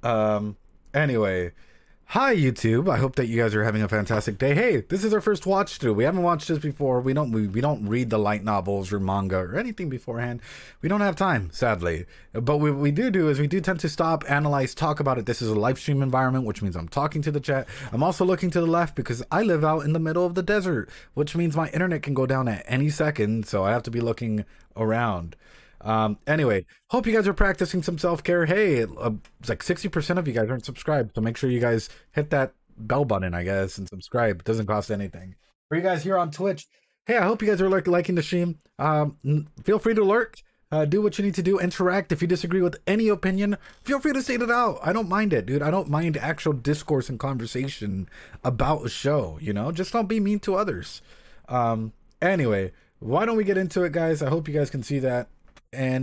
Um, anyway, hi YouTube. I hope that you guys are having a fantastic day. Hey, this is our first watch through. We haven't watched this before. We don't read the light novels or manga or anything beforehand. We don't have time, sadly. But what we do is we do tend to stop, analyze, talk about it. This is a live stream environment, which means I'm talking to the chat. I'm also looking to the left because I live out in the middle of the desert, which means my internet can go down at any second, so I have to be looking around. Anyway, hope you guys are practicing some self-care. Hey, it's like 60% of you guys aren't subscribed, so make sure you guys hit that bell button, I guess, and subscribe. It doesn't cost anything. For you guys here on Twitch, hey, I hope you guys are liking the stream. Feel free to lurk, do what you need to do, interact. If you disagree with any opinion, feel free to state it out. I don't mind it, dude. I don't mind actual discourse and conversation about a show, you know? Just don't be mean to others. Anyway, why don't we get into it, guys? I hope you guys can see that. And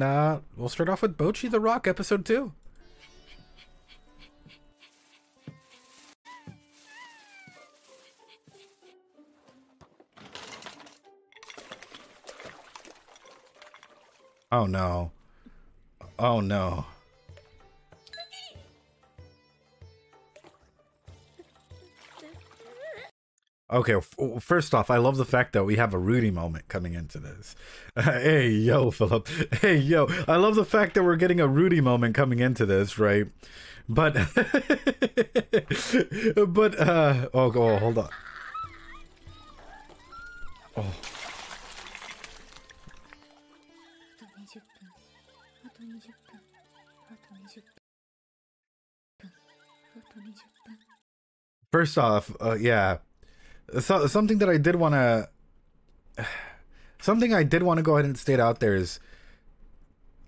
we'll start off with Bocchi the Rock, episode 2. Oh no. Oh no. Okay, first off, I love the fact that we have a Rudy moment coming into this. Hey, yo, Philip. Hey, yo. I love the fact that we're getting a Rudy moment coming into this, right? But, oh, hold on. Oh. First off, yeah. So, something I did want to go ahead and state out there is,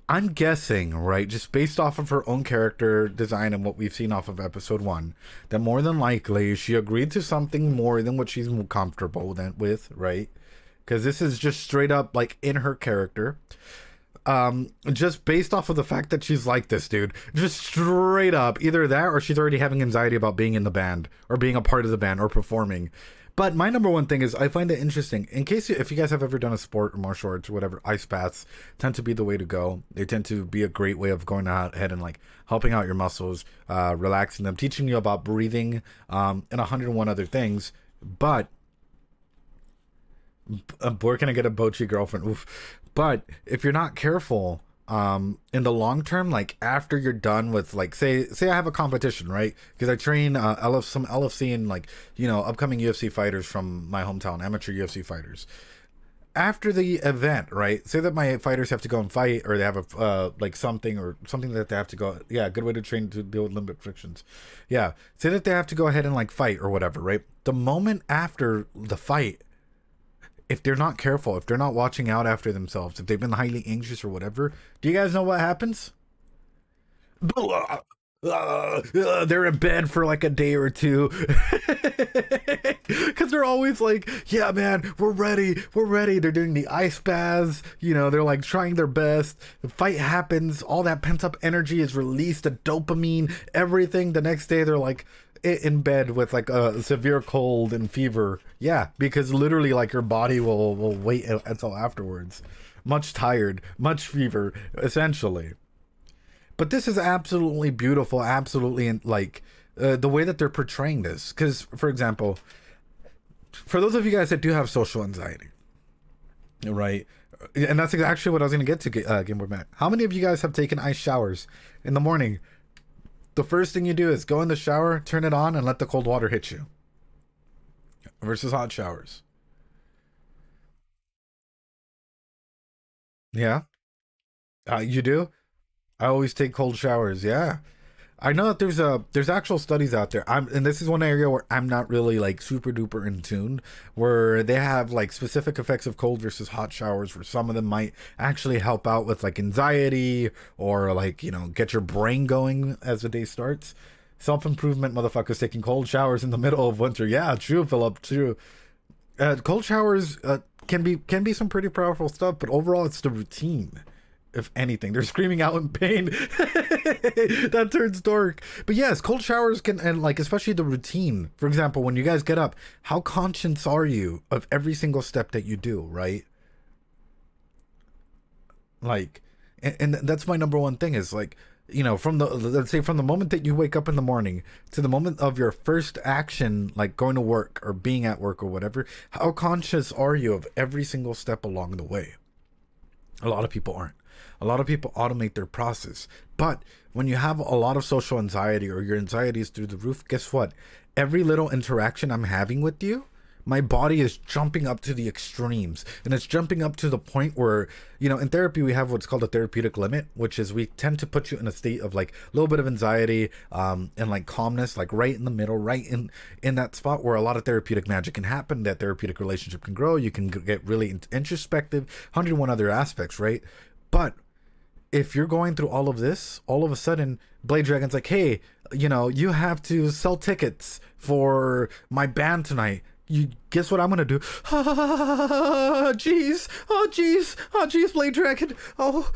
I'm guessing, right, just based off of her own character design and what we've seen off of episode 1, that more than likely she agreed to something more than what she's comfortable with, right? Because this is just straight up like in her character. Just based off of the fact that she's like this, dude. Just straight up, either that or she's already having anxiety about being in the band or being a part of the band or performing. But my number one thing is I find it interesting. In case if you guys have ever done a sport or martial arts or whatever, ice baths tend to be the way to go. They tend to be a great way of going ahead and like helping out your muscles, relaxing them, teaching you about breathing, and 101 other things. But where can I get a Bocchi girlfriend? Oof. But if you're not careful, in the long term, like after you're done with like say I have a competition, right? Because I train some LFC and like, you know, upcoming UFC fighters from my hometown, amateur UFC fighters. After the event, right? Say that my fighters have to go and fight, or they have a like something that they have to go. Yeah, good way to train to deal with limb frictions. Yeah, say that they have to go ahead and like fight or whatever, right? The moment after the fight, if they're not careful, if they're not watching out after themselves, if they've been highly anxious or whatever, do you guys know what happens? They're in bed for like a day or two. Because they're always like, yeah, man, we're ready. They're doing the ice baths. You know, they're like trying their best. The fight happens. All that pent up energy is released, the dopamine, everything. The next day, they're like in bed with like a severe cold and fever. Yeah, because literally like your body will wait until afterwards. Much tired, much fever, essentially. But this is absolutely beautiful, absolutely like the way that they're portraying this. Because, for example, for those of you guys that do have social anxiety, right? And that's actually what I was going to get to, Game Boy Matt. How many of you guys have taken ice showers in the morning? The first thing you do is go in the shower, turn it on, and let the cold water hit you. Versus hot showers. Yeah? You do? I always take cold showers. Yeah. I know that there's actual studies out there. And this is one area where I'm not really like super duper in tune, where they have like specific effects of cold versus hot showers, where some of them might actually help out with like anxiety or like, you know, get your brain going as the day starts. Self-improvement motherfuckers taking cold showers in the middle of winter. Yeah, true, Philip, true. Cold showers can be some pretty powerful stuff, but overall it's the routine. If anything, they're screaming out in pain. That turns dark. But yes, cold showers can, and like especially the routine. For example, when you guys get up, how conscious are you of every single step that you do, right? Like, and that's my number one thing is like, you know, from the, let's say from the moment that you wake up in the morning to the moment of your first action, like going to work or being at work or whatever, how conscious are you of every single step along the way? A lot of people aren't. A lot of people automate their process. But when you have a lot of social anxiety or your anxiety is through the roof, guess what? Every little interaction I'm having with you, my body is jumping up to the extremes, and it's jumping up to the point where, you know, in therapy we have what's called a therapeutic limit, which is we tend to put you in a state of like a little bit of anxiety and like calmness, like right in the middle, right in that spot where a lot of therapeutic magic can happen, that therapeutic relationship can grow, you can get really introspective, 101 other aspects, right? But if you're going through all of this, all of a sudden Blade Dragon's like, hey, you know, you have to sell tickets for my band tonight. You guess what I'm gonna do? Ah, jeez, oh jeez, oh jeez, Blade Dragon. Oh,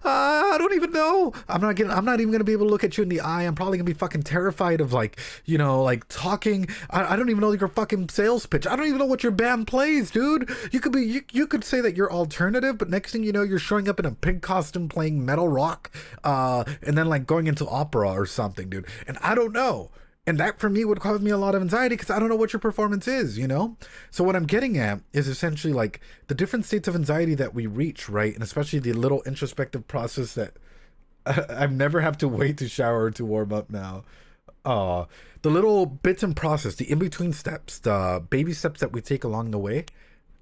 I don't even know. I'm not even gonna be able to look at you in the eye. I'm probably gonna be fucking terrified of, like, you know, like talking. I don't even know your fucking sales pitch. I don't even know what your band plays, dude. You could be, you could say that you're alternative, but next thing you know, you're showing up in a pig costume playing metal rock, and then like going into opera or something, dude. And I don't know. And that for me would cause me a lot of anxiety because I don't know what your performance is, you know? So what I'm getting at is essentially like the different states of anxiety that we reach, right? And especially the little introspective process that I never have to wait to shower to warm up now. The little bits and process, the in-between steps, the baby steps that we take along the way,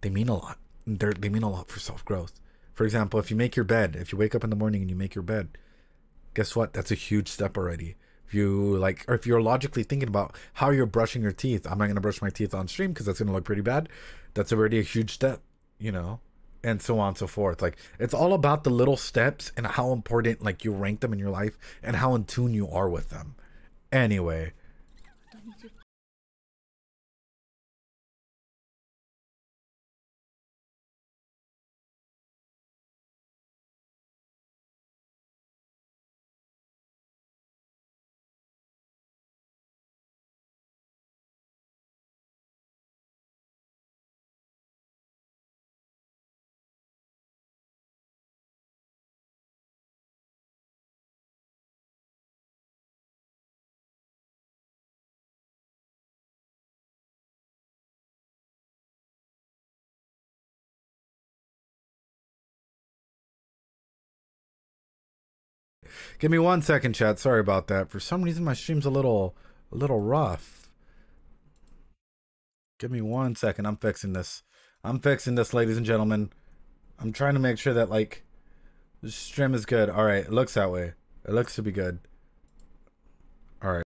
they mean a lot. They mean a lot for self-growth. For example, if you make your bed, if you wake up in the morning and you make your bed, guess what? That's a huge step already. If you like, or if you're logically thinking about how you're brushing your teeth, I'm not going to brush my teeth on stream because that's going to look pretty bad. That's already a huge step, you know, and so on and so forth. Like, it's all about the little steps and how important, like, you rank them in your life and how in tune you are with them. Anyway. Give me 1 second, chat. Sorry about that. For some reason, my stream's a little rough. Give me 1 second. I'm fixing this. I'm fixing this, ladies and gentlemen. I'm trying to make sure that, like, the stream is good. All right, it looks that way. It looks to be good. All right.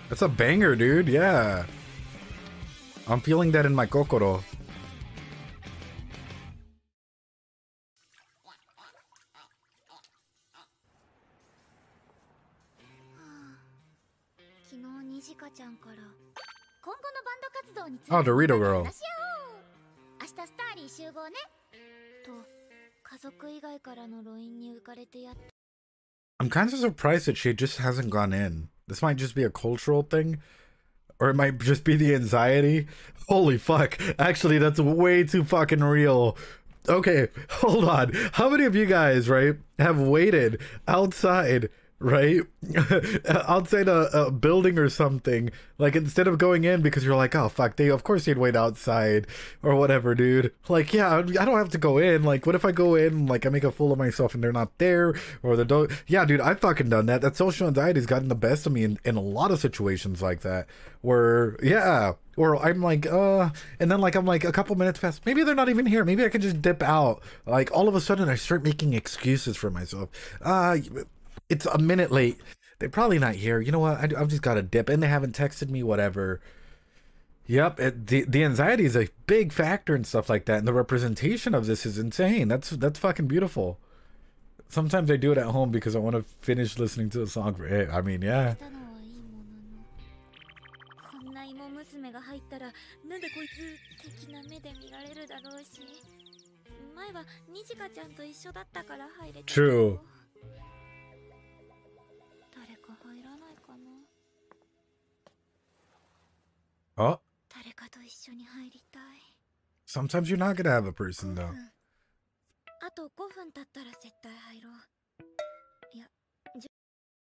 That's a banger, dude. Yeah. I'm feeling that in my kokoro. Oh, Dorito Girl. I'm kind of surprised that she just hasn't gone in. This might just be a cultural thing, or it might just be the anxiety. Holy fuck. Actually, that's way too fucking real. Okay, hold on. How many of you guys, right, have waited outside, right? Outside a building or something, like instead of going in because you're like, oh fuck, they of course they'd wait outside or whatever, dude. Like, yeah, I don't have to go in. Like, what if I go in, like I make a fool of myself and they're not there, or the don't? Yeah, dude, I've fucking done that. That social anxiety's gotten the best of me in a lot of situations like that, where yeah. Or I'm like, and then like I'm like a couple minutes past, maybe they're not even here. Maybe I can just dip out. Like all of a sudden I start making excuses for myself. It's a minute late. They're probably not here. You know what? I've just got to dip, and they haven't texted me. Whatever. Yep. The anxiety is a big factor and stuff like that, and the representation of this is insane. That's fucking beautiful. Sometimes I do it at home because I want to finish listening to a song. I mean, yeah. True. Oh. Sometimes you're not gonna have a person though.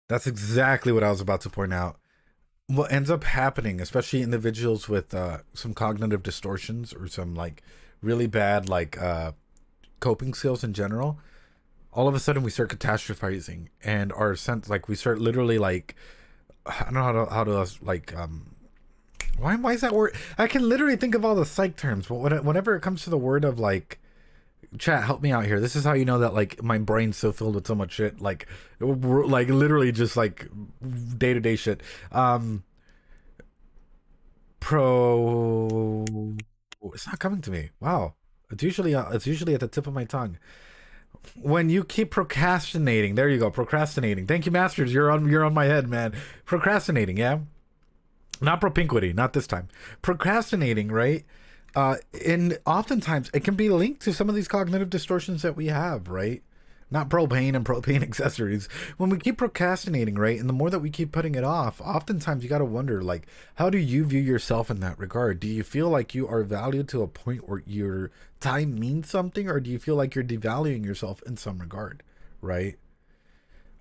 That's exactly what I was about to point out. What ends up happening, especially individuals with some cognitive distortions or some like really bad like coping skills in general, all of a sudden we start catastrophizing, and our sense, like we start literally like, I don't know how to like why is that word? I can literally think of all the psych terms, but whenever it comes to the word of like, chat, help me out here. This is how you know that like my brain's so filled with so much shit, like literally just like day-to-day shit. It's not coming to me. Wow. It's usually at the tip of my tongue. When you keep procrastinating, there you go, procrastinating. Thank you, Masters. You're on my head, man. Procrastinating, yeah. Not propinquity, not this time. Procrastinating, right? And oftentimes it can be linked to some of these cognitive distortions that we have, right? Not propane and propane accessories. When we keep procrastinating, right, and the more that we keep putting it off, oftentimes you got to wonder, like, how do you view yourself in that regard? Do you feel like you are valued to a point where your time means something, or do you feel like you're devaluing yourself in some regard, right?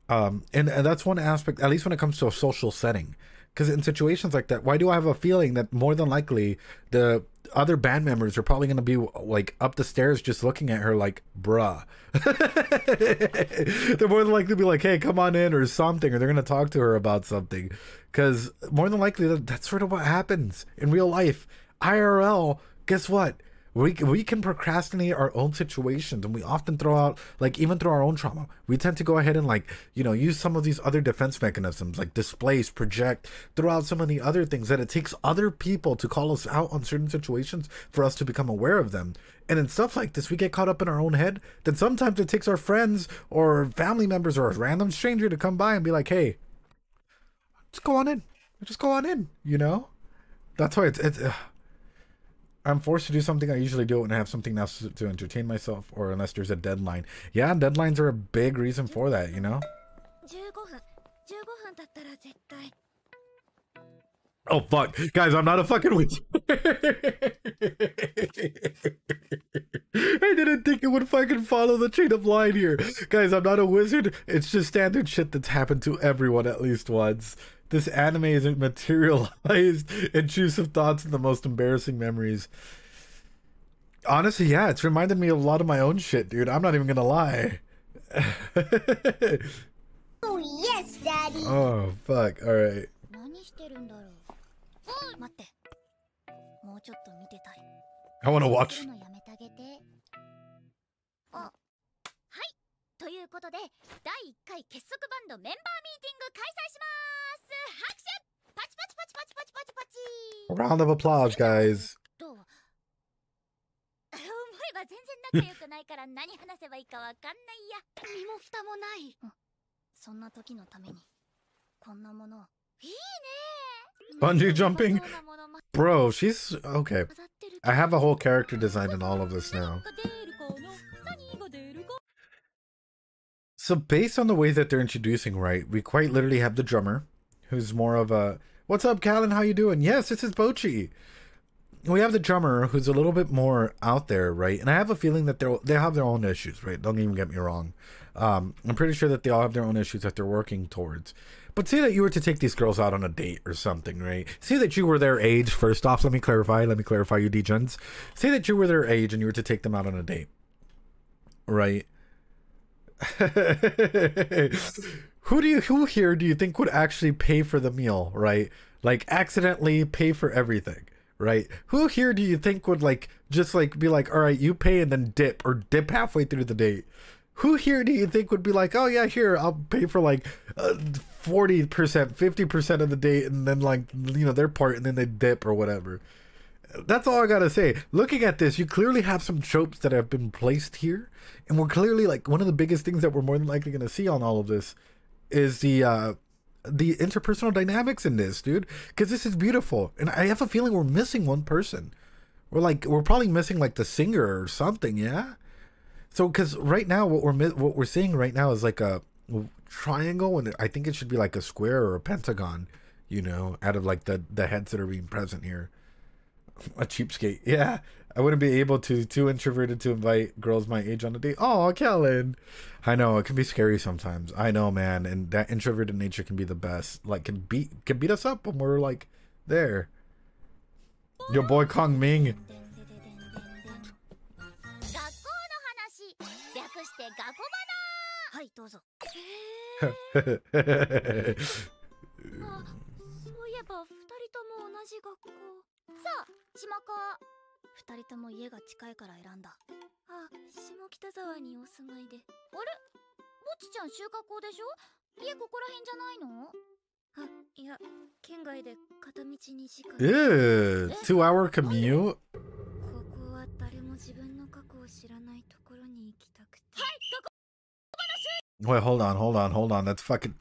And that's one aspect, at least when it comes to a social setting. Because in situations like that, why do I have a feeling that more than likely the other band members are probably going to be like up the stairs just looking at her like, bruh. They're more than likely to be like, hey, come on in or something, or they're going to talk to her about something. Because more than likely that's sort of what happens in real life. IRL, guess what? We can procrastinate our own situations, and we often throw out, like, even through our own trauma, we tend to go ahead and, like, you know, use some of these other defense mechanisms, like displace, project, throw out some of the other things that it takes other people to call us out on certain situations for us to become aware of them. And in stuff like this, we get caught up in our own head. Then sometimes it takes our friends or family members or a random stranger to come by and be like, hey, just go on in, you know? That's why it's I'm forced to do something I usually do when I have something else to entertain myself, or unless there's a deadline. Yeah, deadlines are a big reason for that, you know? Oh, fuck. Guys, I'm not a fucking witch. I didn't think it would fucking follow the chain of line here. Guys, I'm not a wizard. It's just standard shit that's happened to everyone at least once. This anime isn't materialized intrusive thoughts and the most embarrassing memories. Honestly, yeah, it's reminded me of a lot of my own shit, dude. I'm not even gonna lie. Oh, yes, Daddy. Oh, fuck. All right. I want to watch. ということで第1回結束バンドメンバーミーティング開催します。拍手パチパチパチパチパチパチパチ Round of applause, guys. どう思えば全然仲良くないから何話せばいいかわかんないや。身も蓋もない。そんな時のためにこんなものいいね。 Bungee jumping? Bro, she's okay. I have a whole character design in all of this now. So based on the way that they're introducing, right, we quite literally have the drummer, who's more of a, what's up, Callan? How you doing? Yes, this is Bocchi. we have the drummer who's a little bit more out there, right? And I have a feeling that they have their own issues, right? Don't even get me wrong. I'm pretty sure that they all have their own issues that they're working towards. But say that you were to take these girls out on a date or something, right? Say that you were their age. First off, let me clarify, you degens. Say that you were their age and you were to take them out on a date, right? Who here do you think would actually pay for the meal, right? Like accidentally pay for everything, right? Who here do you think would like just like be like, all right, you pay and then dip, or dip halfway through the date? Who here do you think would be like, oh yeah, here, I'll pay for like 40%, 50% of the date, and then like, you know, their part, and then they dip or whatever? That's all I gotta say. Looking at this, you clearly have some tropes that have been placed here, and we're clearly like, one of the biggest things that we're more than likely gonna see on all of this is the interpersonal dynamics in this, dude, because this is beautiful, and I have a feeling we're missing one person. We're probably missing like the singer or something, yeah. So, because right now what we're seeing right now is like a triangle, and I think it should be like a square or a pentagon, you know, out of like the heads that are being present here. A cheapskate, yeah. I wouldn't be able to, too introverted to invite girls my age on a date. Oh, Kellen. I know, it can be scary sometimes. I know, man, and that introverted nature can be the best. Like, can beat us up when we're like there. Your boy Kong Ming. Ew, 2-hour commute? Wait, hold on. That's fucking...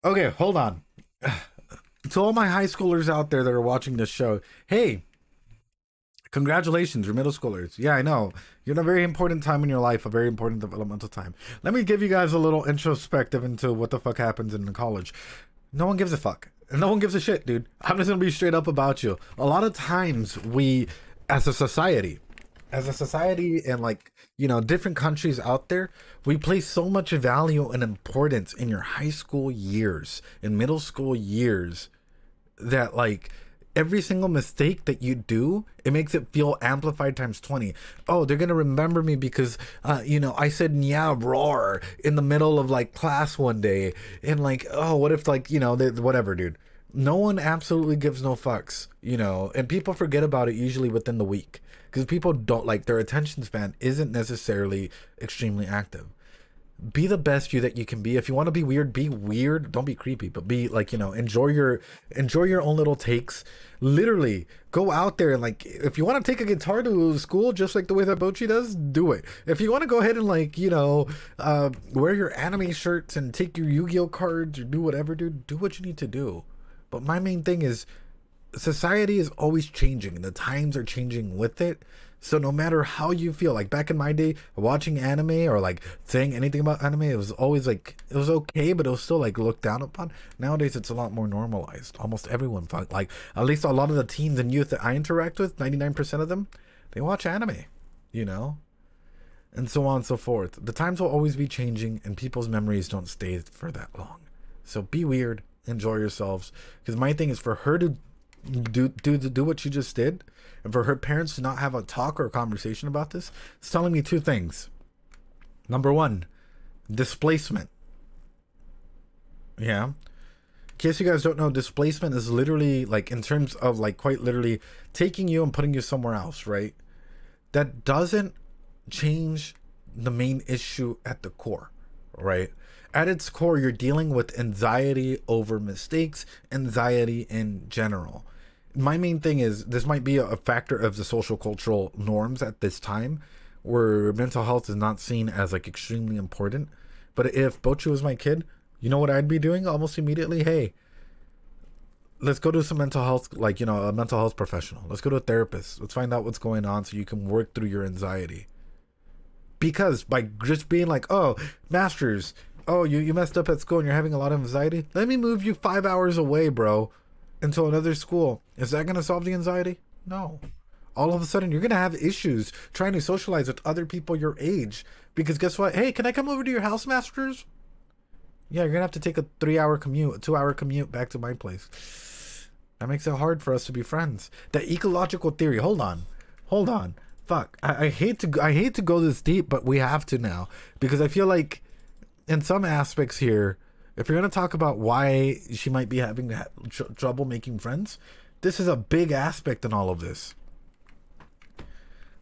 Okay, hold on. To all my high schoolers out there that are watching this show, hey, congratulations, you're middle schoolers. Yeah, I know. You're in a very important time in your life, a very important developmental time. Let me give you guys a little introspective into what the fuck happens in college. No one gives a fuck. No one gives a shit, dude. I'm just gonna be straight up about you. A lot of times we, as a society and like, you know, different countries out there, we place so much value and importance in your high school years and middle school years that like every single mistake that you do, it makes it feel amplified times 20. Oh, they're gonna remember me because you know, I said yeah roar in the middle of like class one day, and like, oh, what if like, you know, whatever, dude. No one absolutely gives no fucks, you know, and people forget about it usually within the week because people don't, like, their attention span isn't necessarily extremely active. Be the best you that you can be. If you want to be weird, be weird. Don't be creepy, but be like, you know, enjoy your own little takes. Literally go out there and like, if you want to take a guitar to school just like the way that Bocchi does, do it. If you want to go ahead and like, you know, wear your anime shirts and take your Yu-Gi-Oh cards or do whatever, dude, do what you need to do. But my main thing is society is always changing and the times are changing with it. So no matter how you feel, like back in my day, watching anime or like saying anything about anime, it was always like, it was okay, but it was still like looked down upon. Nowadays, it's a lot more normalized. Almost everyone, like at least a lot of the teens and youth that I interact with, 99% of them, they watch anime, you know? And so on and so forth. The times will always be changing and people's memories don't stay for that long. So be weird, enjoy yourselves. Because my thing is for her to do what she just did, and for her parents to not have a talk or a conversation about this, it's telling me two things. Number one, displacement. Yeah. In case you guys don't know, displacement is literally like, in terms of like quite literally taking you and putting you somewhere else, right? That doesn't change the main issue at the core, right? At its core, you're dealing with anxiety over mistakes, anxiety in general. My main thing is this might be a factor of the social cultural norms at this time where mental health is not seen as like extremely important. But if Bocchi was my kid, you know what I'd be doing almost immediately? Hey, let's go to some mental health, like, you know, a mental health professional. Let's go to a therapist. Let's find out what's going on so you can work through your anxiety. Because by just being like, oh, masters, oh, you messed up at school and you're having a lot of anxiety, let me move you 5 hours away, bro. into another school, is that going to solve the anxiety? No. All of a sudden, you're going to have issues trying to socialize with other people your age. Because guess what? Hey, can I come over to your house, Masters? Yeah, you're going to have to take a 3-hour commute, a 2-hour commute back to my place. That makes it hard for us to be friends. The ecological theory. Hold on. Fuck. I hate to go this deep, but we have to now. Because I feel like in some aspects here, if you're going to talk about why she might be having trouble making friends, this is a big aspect in all of this.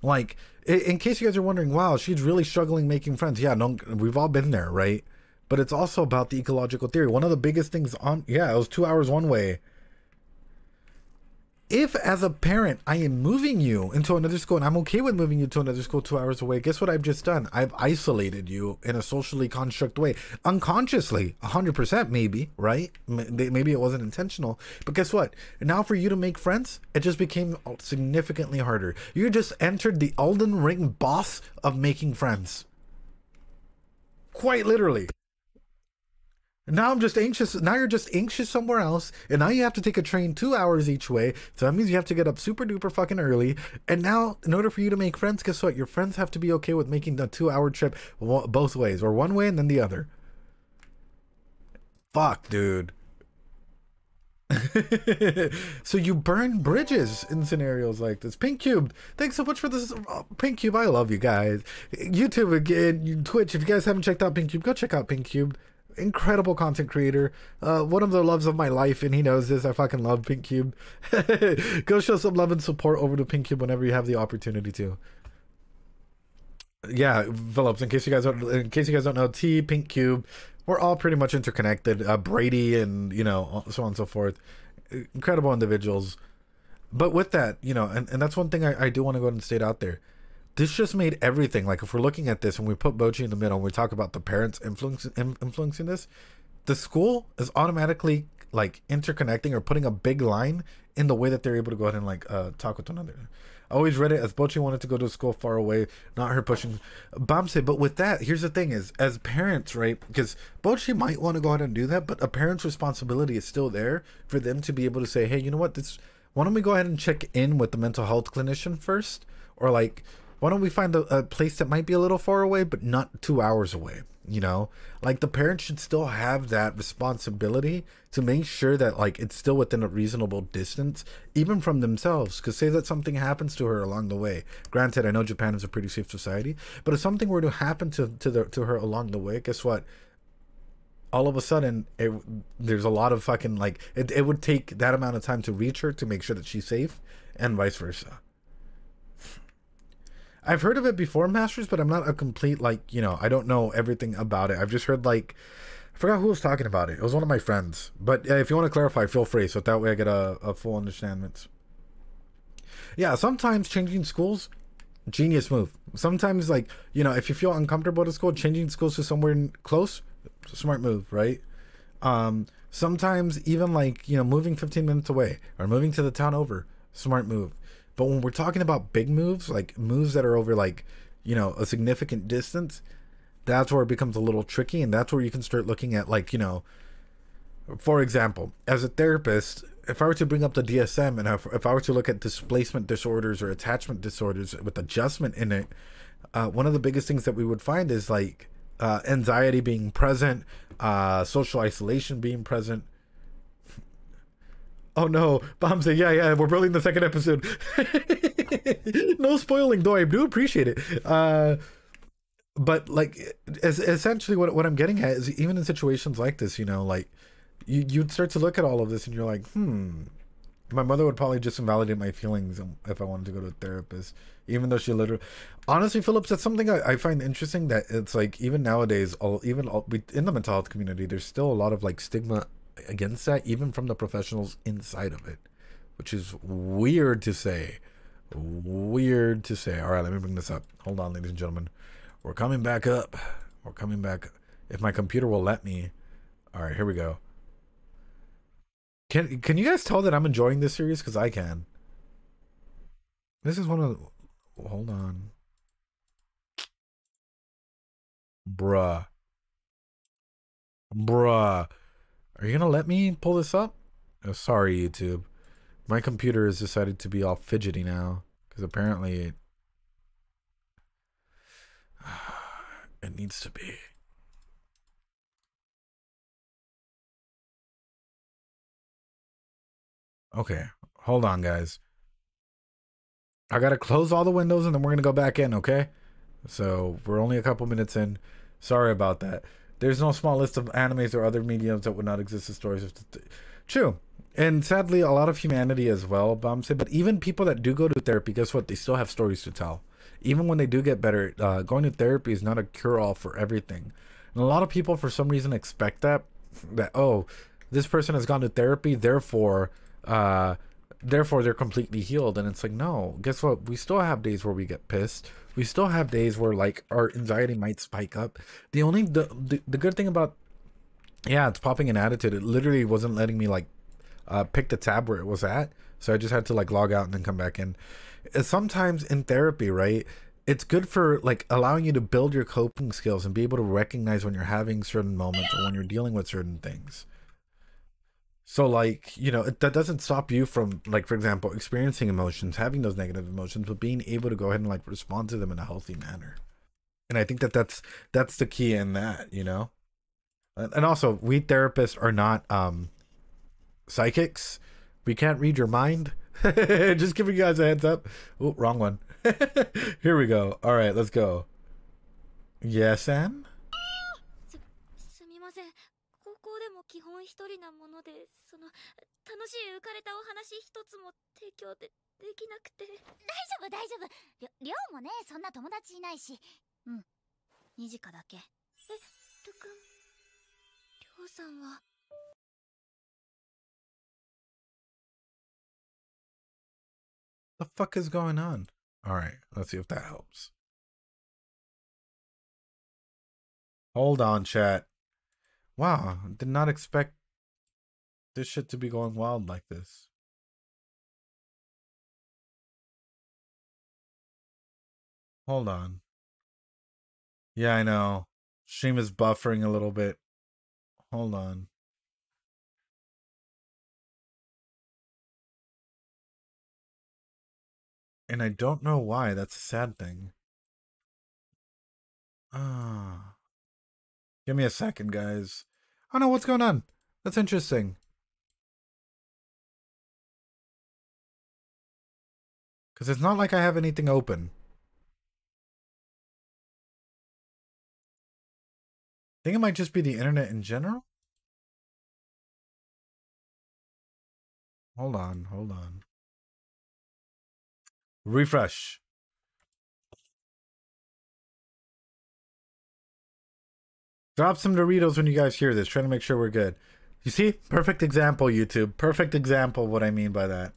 Like, in case you guys are wondering, wow, she's really struggling making friends. Yeah, no, we've all been there, right? But it's also about the ecological theory. One of the biggest things on, yeah, it was 2 hours one way. If, as a parent, I am moving you into another school, and I'm okay with moving you to another school 2 hours away, guess what I've just done? I've isolated you in a socially construct way. Unconsciously, 100% maybe, right? Maybe it wasn't intentional. But guess what? Now for you to make friends, it just became significantly harder. You just entered the Elden Ring boss of making friends. Quite literally. Now I'm just anxious. Now you're just anxious somewhere else. And now you have to take a train 2 hours each way. So that means you have to get up super duper fucking early. And now, in order for you to make friends, guess what? Your friends have to be okay with making the 2-hour trip both ways. Or one way and then the other. Fuck, dude. So you burn bridges in scenarios like this. Pink Cube, thanks so much for this. Pink Cube, I love you guys. YouTube again, Twitch, if you guys haven't checked out Pink Cube, go check out Pink Cube. Incredible content creator, one of the loves of my life, and he knows this. I fucking love Pink Cube. Go show some love and support over to Pink Cube whenever you have the opportunity to. Yeah, Phillips, in case you guys don't know, Pink Cube, we're all pretty much interconnected. Brady, and you know, so on and so forth. Incredible individuals. But with that, you know, and that's one thing I do want to go ahead and state out there. This just made everything, like if we're looking at this and we put Bocchi in the middle and we talk about the parents influencing this, the school is automatically like interconnecting or putting a big line in the way that they're able to go ahead and like talk with one another. I always read it as Bocchi wanted to go to a school far away, not her pushing Bamse. But with that, here's the thing is, as parents, right, because Bocchi might want to go ahead and do that, but a parent's responsibility is still there for them to be able to say, hey, you know what, why don't we go ahead and check in with the mental health clinician first? Or like, why don't we find a place that might be a little far away, but not 2 hours away? You know, like the parents should still have that responsibility to make sure that like it's still within a reasonable distance, even from themselves. Because say that something happens to her along the way. Granted, I know Japan is a pretty safe society, but if something were to happen to her along the way, guess what? All of a sudden, there's a lot of fucking like it would take that amount of time to reach her to make sure that she's safe, and vice versa. I've heard of it before, Masters, but I'm not a complete, like, you know, I don't know everything about it. I've just heard, like, I forgot who was talking about it. It was one of my friends. But if you want to clarify, feel free. So that way I get a full understanding. Yeah, sometimes changing schools, genius move. Sometimes, like, you know, if you feel uncomfortable at school, changing schools to somewhere close, smart move, right? Sometimes even, like, you know, moving 15 minutes away or moving to the town over, smart move. But when we're talking about big moves, like moves that are over like, you know, a significant distance, that's where it becomes a little tricky. And that's where you can start looking at like, you know, for example, as a therapist, if I were to bring up the DSM and if I were to look at displacement disorders or attachment disorders with adjustment in it, one of the biggest things that we would find is like anxiety being present, social isolation being present. Oh no, Bomb said, yeah, we're building the second episode. No spoiling, though I do appreciate it. But like, essentially what I'm getting at is even in situations like this, you know, like you'd start to look at all of this and you're like, my mother would probably just invalidate my feelings if I wanted to go to a therapist, even though she literally, honestly, Phillips, that's something I find interesting, that it's like, even nowadays, in the mental health community, there's still a lot of like stigma against that, even from the professionals inside of it, which is weird to say. All right, let me bring this up. Hold on, ladies and gentlemen, we're coming back up. If my computer will let me. All right, here we go. Can you guys tell that I'm enjoying this series? Because I can. This is one of the, hold on, bruh, are you gonna let me pull this up? Oh, sorry, YouTube. My computer has decided to be all fidgety now because apparently it needs to be. Okay, hold on, guys. I gotta close all the windows and then we're gonna go back in, okay? So we're only a couple minutes in. Sorry about that. There's no small list of animes or other mediums that would not exist as stories. True. And sadly, a lot of humanity as well, Bumsy. But even people that do go to therapy, guess what? They still have stories to tell. Even when they do get better, going to therapy is not a cure-all for everything. And a lot of people, for some reason, expect that, oh, this person has gone to therapy, therefore they're completely healed. And it's like, no, guess what? We still have days where we get pissed. We still have days where, like, our anxiety might spike up. The good thing about, yeah, it's popping an attitude. It literally wasn't letting me, like, pick the tab where it was at. So I just had to, like, log out and then come back in. Sometimes in therapy, right, it's good for, like, allowing you to build your coping skills and be able to recognize when you're having certain moments or when you're dealing with certain things. So, like, you know, that doesn't stop you from, like, for example, experiencing emotions, having those negative emotions, but being able to go ahead and, like, respond to them in a healthy manner. And I think that's the key in that, you know. And also, we therapists are not psychics. We can't read your mind. Just giving you guys a heads up. Oh, wrong one. Here we go. All right, let's go. Yes, Anne? 基本一人なもので、楽しい浮かれたお話一つも提供できなくて。大丈夫。りょうもね、そんな友達いないし。うん。2時かだけ。りょうさんは。The fuck is going on? All right, let's see if that helps. Hold on, chat. Wow, did not expect this shit to be going wild like this. Hold on. Yeah, I know. Stream is buffering a little bit. Hold on. And I don't know why. That's a sad thing. Ah. Give me a second, guys. Oh no, what's going on? That's interesting. Because it's not like I have anything open. I think it might just be the internet in general. Hold on. Refresh. Drop some Doritos when you guys hear this. Trying to make sure we're good. You see? Perfect example, YouTube. Perfect example of what I mean by that.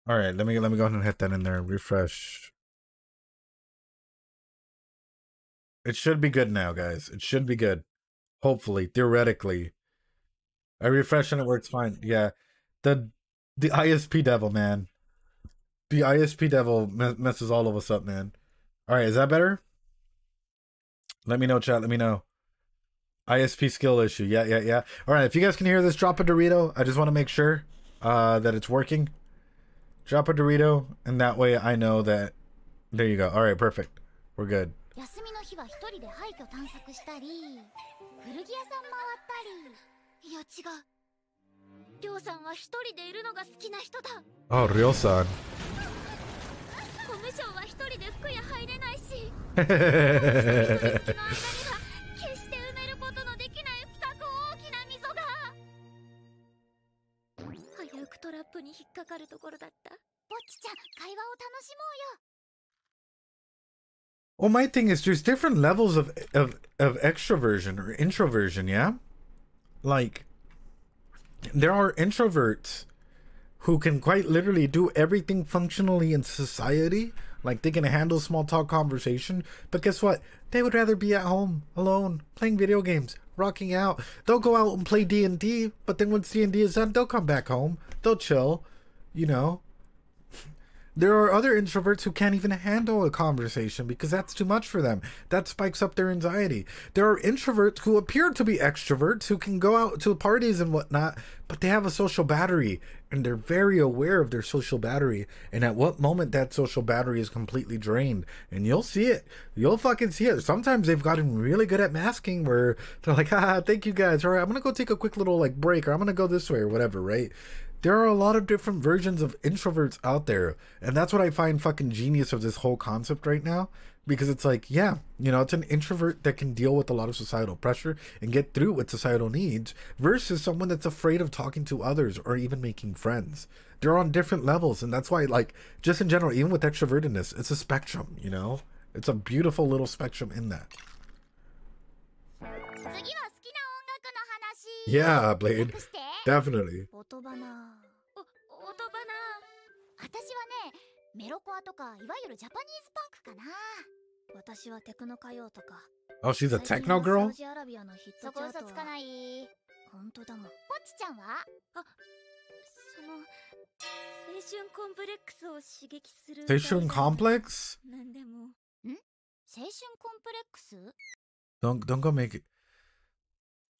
All right, let me go ahead and hit that in there. Refresh. It should be good now, guys. It should be good. Hopefully, theoretically. I refresh and it works fine. Yeah. The ISP devil, man. The ISP devil messes all of us up, man. All right, is that better? Let me know, chat. Let me know. ISP skill issue. Yeah. All right, if you guys can hear this, drop a Dorito. I just want to make sure that it's working. Drop a Dorito, and that way I know that. There you go. All right, perfect. We're good. 休みの日は一人で廃墟探索したり、古着屋さん回ったり。いや違う。りょうさんは一人でいるのが好きな人だ。Oh, Ryo-san. コムションは一人で服屋入れないし。その間には決して埋めることのできない深く大きな溝が。危うくトラップに引っかかるところだった。ボッチちゃん、会話を楽しもうよ。Well, my thing is there's different levels of extroversion or introversion, yeah? Like, there are introverts who can quite literally do everything functionally in society. Like, they can handle small talk conversation. But guess what? They would rather be at home, alone, playing video games, rocking out. They'll go out and play D&D, but then once D&D is done, they'll come back home. They'll chill, you know? There are other introverts who can't even handle a conversation because that's too much for them. That spikes up their anxiety. There are introverts who appear to be extroverts who can go out to parties and whatnot, but they have a social battery and they're very aware of their social battery and at what moment that social battery is completely drained. And you'll see it. You'll fucking see it. Sometimes they've gotten really good at masking where they're like, haha, thank you guys. All right, I'm going to go take a quick little like break, or I'm going to go this way or whatever, right? There are a lot of different versions of introverts out there. And that's what I find fucking genius of this whole concept right now. Because it's like, yeah, you know, it's an introvert that can deal with a lot of societal pressure and get through what societal needs versus someone that's afraid of talking to others or even making friends. They're on different levels. And that's why, like, just in general, even with extrovertedness, it's a spectrum, you know? It's a beautiful little spectrum in that. Yeah, Blade. Definitely. メロコアとかいわゆるジャパニーズパンクかな。私はテクノ歌謡とか。Oh, she's a techno girl? サウジアラビアのヒットチャートは。そこ嘘つかない。本当だもん。ポチちゃんは？あ、その青春コンプレックスを刺激する。青春 complex? なんでも。ん？青春コンプレックス？ Don't go make it.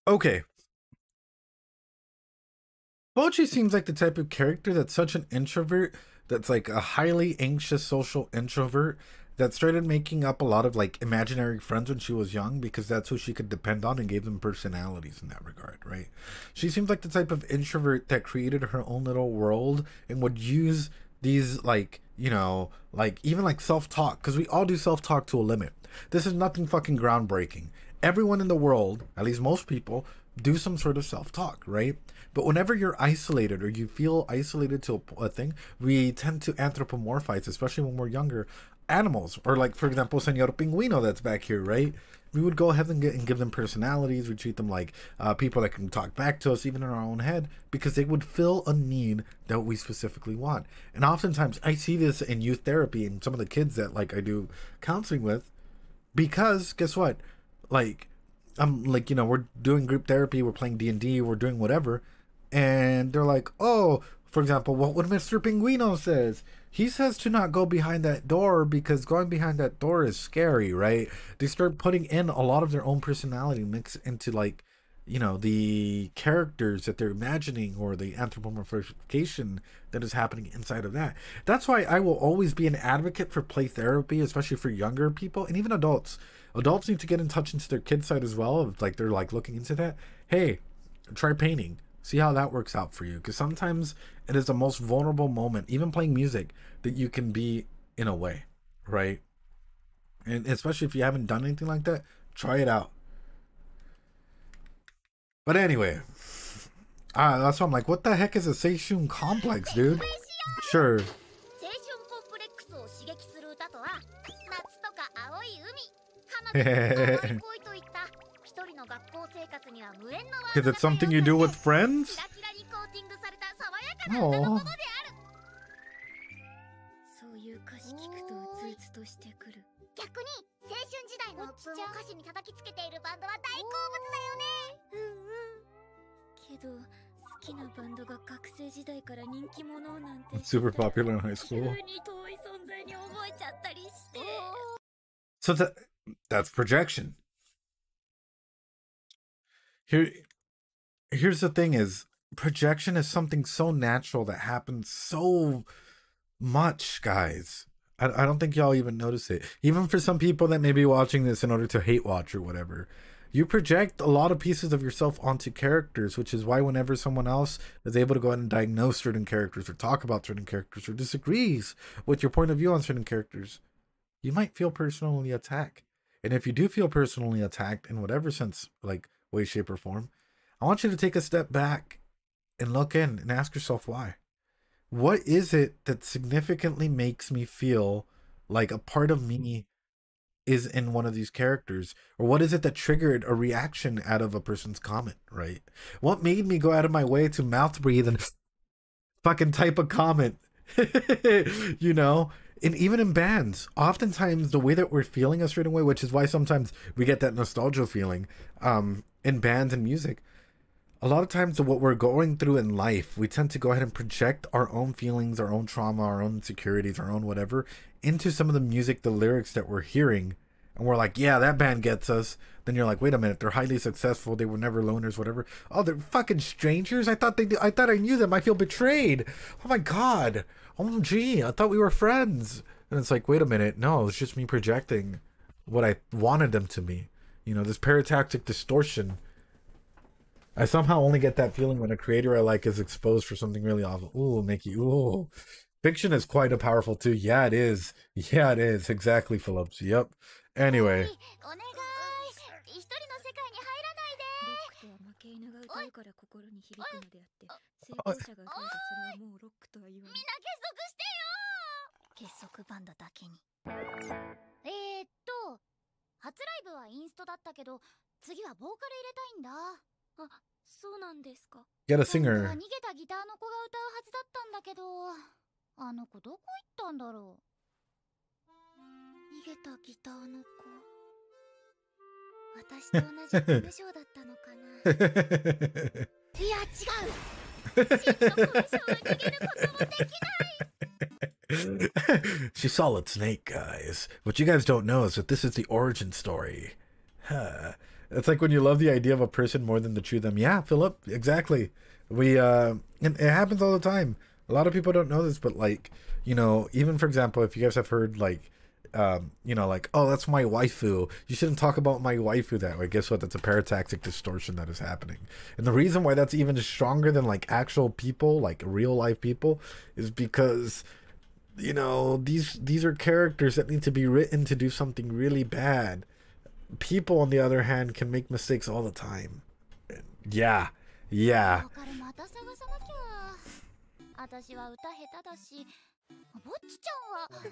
Okay. Bocchi seems like the type of character that's such an introvert, that's like a highly anxious social introvert that started making up a lot of like imaginary friends when she was young because that's who she could depend on and gave them personalities in that regard, right? She seems like the type of introvert that created her own little world and would use these like, you know, like even like self-talk, because we all do self-talk to a limit. This is nothing fucking groundbreaking. Everyone in the world, at least most people, do some sort of self-talk, right? But whenever you're isolated or you feel isolated to a thing, we tend to anthropomorphize, especially when we're younger, animals. Or like, for example, Senor Pinguino that's back here, right? We would go ahead and give them personalities. We treat them like people that can talk back to us, even in our own head, because they would fill a need that we specifically want. And oftentimes, I see this in youth therapy and some of the kids that like I do counseling with, because guess what? Like, I'm like, you know, we're doing group therapy, we're playing D&D, we're doing whatever. And they're like, oh, for example, what would Mr. Pinguino says? He says to not go behind that door because going behind that door is scary, right? They start putting in a lot of their own personality mixed into like, you know, the characters that they're imagining or the anthropomorphification that is happening inside of that. That's why I will always be an advocate for play therapy, especially for younger people and even adults. Adults need to get in touch into their kid side as well. If like they're like looking into that. Hey, try painting. See how that works out for you. Because sometimes it is the most vulnerable moment, even playing music, that you can be in a way, right? And especially if you haven't done anything like that, try it out. But anyway, that's why I'm like, what the heck is a Seishun complex, dude? Sure. Is it something you do with friends? Oh. It's super popular in high school. So that's projection. Here's the thing is, projection is something so natural that happens so much, guys. I don't think y'all even notice it. Even for some people that may be watching this in order to hate watch or whatever. You project a lot of pieces of yourself onto characters, which is why whenever someone else is able to go ahead and diagnose certain characters or talk about certain characters or disagrees with your point of view on certain characters, you might feel personally attacked. And if you do feel personally attacked in whatever sense, like way, shape, or form, I want you to take a step back and look in and ask yourself why. What is it that significantly makes me feel like a part of me is in one of these characters? Or what is it that triggered a reaction out of a person's comment, right? What made me go out of my way to mouth breathe and fucking type a comment? You know? And even in bands, oftentimes the way that we're feeling a certain way, which is why sometimes we get that nostalgia feeling in bands and music, a lot of times what we're going through in life, we tend to go ahead and project our own feelings, our own trauma, our own insecurities, our own whatever into some of the music, the lyrics that we're hearing. And we're like, yeah, that band gets us. Then you're like, wait a minute, they're highly successful. They were never loners, whatever. Oh, they're fucking strangers. I thought I knew them. I feel betrayed. Oh my God. OMG. I thought we were friends. And it's like, wait a minute. No, it's just me projecting what I wanted them to be. You know, this paratactic distortion. I somehow only get that feeling when a creator I like is exposed for something really awful. Ooh, Mickey. Ooh. Fiction is quite a powerful too. Yeah, it is. Yeah, it is. Exactly, Phillips. Yep. Anyway. Get a singer. あの子どこ行ったんだろう。逃げたギターの子。私と同じコミュ障だったのかな。いや違う。真のコミュ障は逃げることもできない。She solid snake, guys. What you guys don't know is that this is the origin story. Huh. It's like when you love the idea of a person more than the true them. Yeah, Philip, exactly. It happens all the time. A lot of people don't know this, but like, you know, even for example, if you guys have heard like, you know, like, oh, that's my waifu. You shouldn't talk about my waifu that way. Guess what? That's a paratactic distortion that is happening. And the reason why that's even stronger than like actual people, like real life people, is because, you know, these are characters that need to be written to do something really bad. People, on the other hand, can make mistakes all the time. Yeah. Yeah. 私は歌下手だし、ぼっちちゃんはっ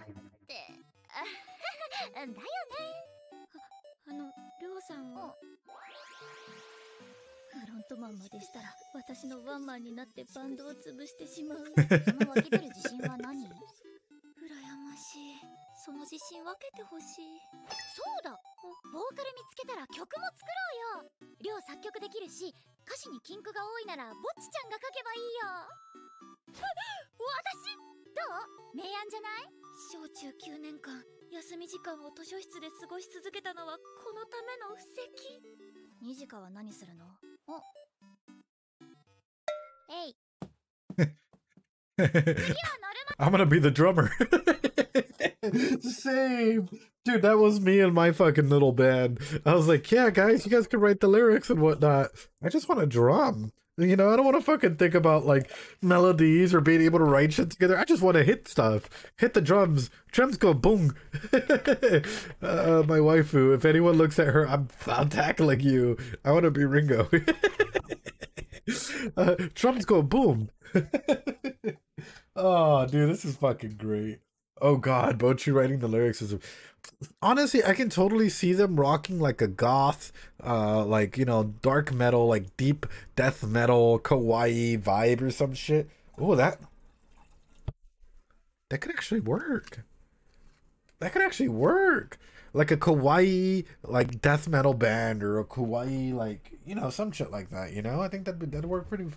てだよね。りょうさんはフロントマンまでしたら私のワンマンになってバンドを潰してしまう。その湧き出る自信は何？羨ましい。その自信分けてほしい。そうだ。ボーカル見つけたら曲も作ろうよ。りょう作曲できるし、歌詞にキンクが多いならぼっちちゃんが書けばいいよ。私どう？明暗じゃない？小中9年間休み時間を図書室で過ごし続けたのはこのための布石。ニジカは何するの？おえい。I'm gonna be the drummer. Same. Dude, that was me and my fucking little band. I was like, yeah, guys, you guys can write the lyrics and whatnot. I just want to drum. You know, I don't want to fucking think about like melodies or being able to write shit together. I just want to hit stuff. Hit the drums. Drums go boom. My waifu, if anyone looks at her, I'm tackling you. I want to be Ringo. Drums go boom. Oh, dude, this is fucking great. Oh God, Bocchi writing the lyrics is... Honestly, I can totally see them rocking like a goth, like, you know, dark metal, like deep death metal, kawaii vibe or some shit. Oh, that could actually work. That could actually work. Like a kawaii, like death metal band or a kawaii, like, you know, some shit like that, you know? I think that'd work pretty...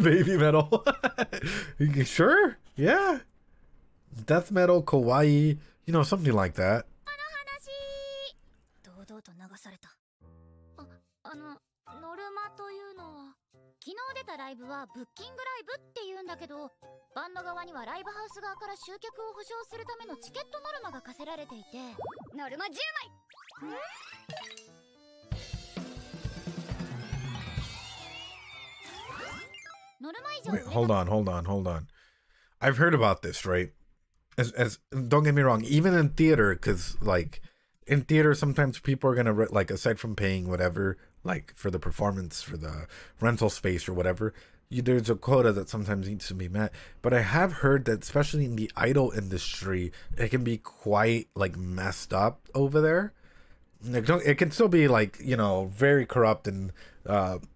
Baby metal. Sure? Yeah. Death metal, kawaii, you know, something like that. ノルマというのは昨日出たライブはブッキングライブって言うんだけど、バンド側にはライブハウス側から集客を保証するためのチケットノルマが課せられていて、ノルマ10枚。Wait, hold on. I've heard about this, right? As don't get me wrong, even in theater, because like in theater sometimes people are gonna like, aside from paying whatever, like for the performance, for the rental space or whatever, there's a quota that sometimes needs to be met. But I have heard that especially in the idol industry, it can be quite like messed up over there. Like, it can still be like, you know, very corrupt and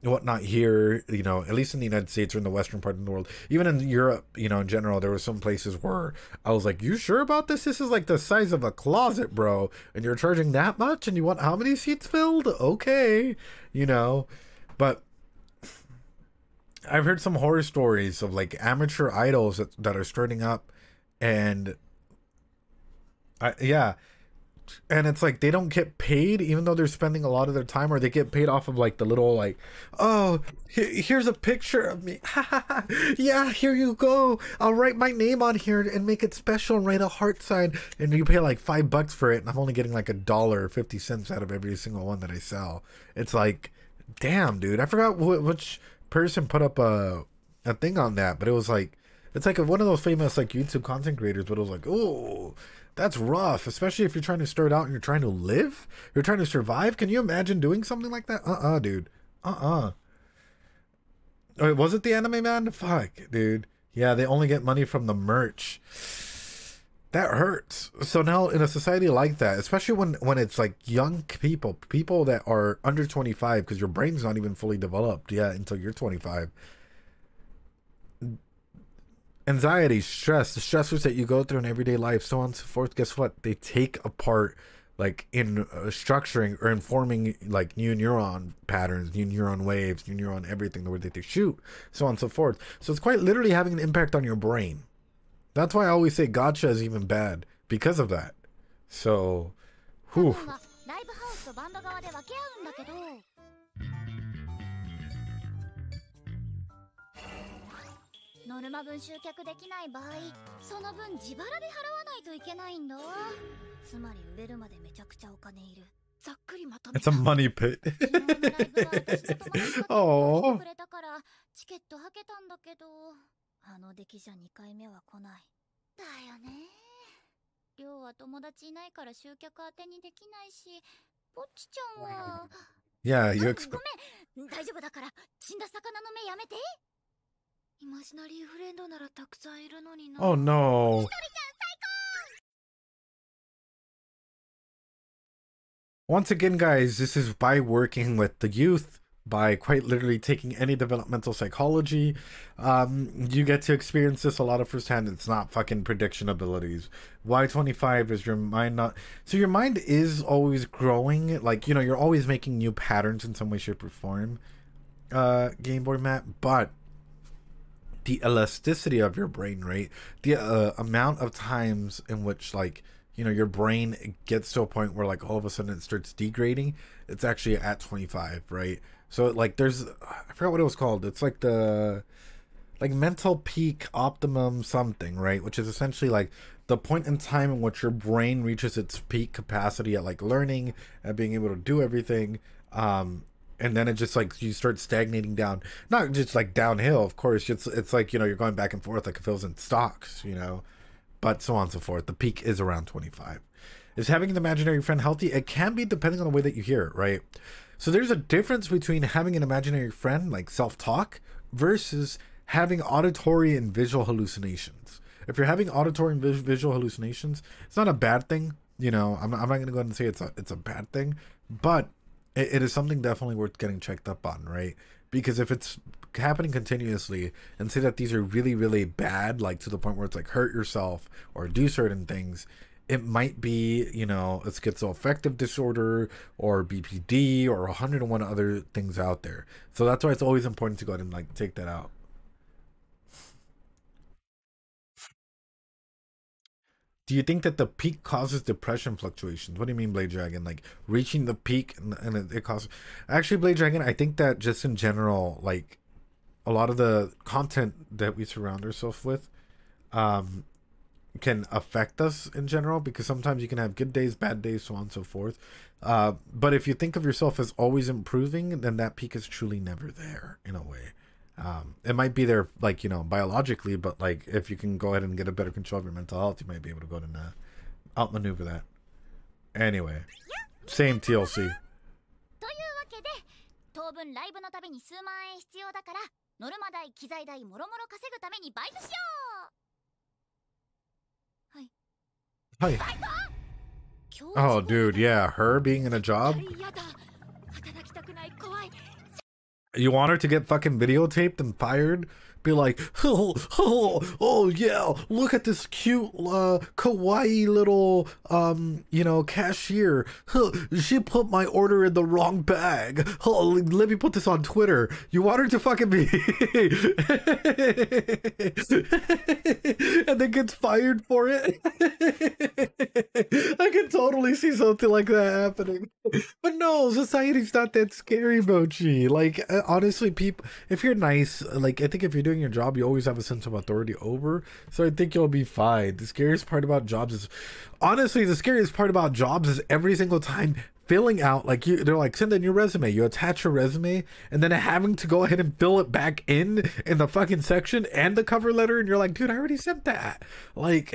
whatnot here, you know, at least in the United States or in the Western part of the world. Even in Europe, you know, in general, there were some places where I was like, you sure about this? This is like the size of a closet, bro. And you're charging that much and you want how many seats filled? Okay, you know. But I've heard some horror stories of like amateur idols that are starting up, and yeah, and it's like they don't get paid even though they're spending a lot of their time, or they get paid off of like the little like, oh, here's a picture of me. Yeah, here you go, I'll write my name on here and make it special and write a heart sign, and you pay like $5 for it, and I'm only getting like $1.50 out of every single one that I sell. It's like, damn, dude, I forgot which person put up a thing on that, but it was like, it's like one of those famous like YouTube content creators, but it was like, oh, that's rough, especially if you're trying to start out and you're trying to live, you're trying to survive. Can you imagine doing something like that? Dude. Wait, was it the Anime Man? Fuck, dude. Yeah, they only get money from the merch. That hurts. So now in a society like that, especially when it's like young people that are under 25, because your brain's not even fully developed yet until you're 25. Anxiety, stress, the stressors that you go through in everyday life, so on and so forth, guess what? They take apart like in structuring or informing like new neuron patterns, new neuron waves, new neuron everything, the way that they shoot, so on and so forth. So it's quite literally having an impact on your brain. That's why I always say gotcha is even bad, because of that. So, whew. ノルマ分集客できない場合、その分自腹で払わないといけないんだ。つまり売れるまでめちゃくちゃお金いる。ざっくりまとめた。 It's a money pit. おー。くれたからチケットはけたんだけど、あの出来じゃ2回目は来ない。だよね。りょうは友達いないから集客当てにできないし、ぼっちちゃんは。Yeah, you expect. ごめん、大丈夫だから死んだ魚の目やめて。 イマジナリーフレンドならたくさんいるのにな。 Oh no. Once again, guys, this is by working with the youth, by quite literally taking any developmental psychology. You get to experience this a lot of firsthand. It's not fucking prediction abilities. Y25 is your mind not... So your mind is always growing. Like, you know, you're always making new patterns in some way, shape, or form, Game Boy Matt, but the elasticity of your brain, right? The amount of times in which, like, you know, your brain gets to a point where, like, all of a sudden it starts degrading, it's actually at 25, right? So, like, there's, I forgot what it was called. It's like the, like, mental peak optimum something, right? Which is essentially, like, the point in time in which your brain reaches its peak capacity at, like, learning and being able to do everything, and then it just like you start stagnating down, not just like downhill, of course. It's like, you know, you're going back and forth like if it was in stocks, you know, but so on and so forth. The peak is around 25. Is having an imaginary friend healthy? It can be, depending on the way that you hear it, right? So there's a difference between having an imaginary friend, like self-talk, versus having auditory and visual hallucinations. If you're having auditory and visual hallucinations, it's not a bad thing. You know, I'm not going to go ahead and say it's a bad thing, but it is something definitely worth getting checked up on, right? Because if it's happening continuously, and say that these are really, really bad, like to the point where it's like hurt yourself or do certain things, it might be, you know, a schizoaffective disorder or BPD or 101 other things out there. So that's why it's always important to go ahead and like take that out. Do you think that the peak causes depression fluctuations? What do you mean, Blade Dragon? Like reaching the peak and it causes... Actually, Blade Dragon, I think that just in general, like a lot of the content that we surround ourselves with can affect us in general, because sometimes you can have good days, bad days, so on and so forth. But if you think of yourself as always improving, then that peak is truly never there in a way. It might be there, like, you know, biologically, but like if you can go ahead and get a better control of your mental health, you might be able to go ahead and outmaneuver that. Anyway, same TLC. というわけで、当分ライブのたびに数万円必要だから、ノルマ代、機材代もろもろ稼ぐためにバイトしよう。はい。はい。バイト？ Oh, dude, yeah, her being in a job. You want her to get fucking videotaped and fired be like, oh yeah, look at this cute kawaii little you know, cashier. She put my order in the wrong bag. Let me put this on Twitter. You want her to fucking be and then gets fired for it. I can totally see something like that happening. But no, society's not that scary, Bocchi. Like, honestly, people, if you're nice, like, I think if you're doing your job, you always have a sense of authority over. So I think you'll be fine. The scariest part about jobs is, honestly, the scariest part about jobs is every single time filling out, like, they're like, send in your resume. You attach your resume, and then having to go ahead and fill it back in the fucking section and the cover letter, and you're like, dude, I already sent that. Like,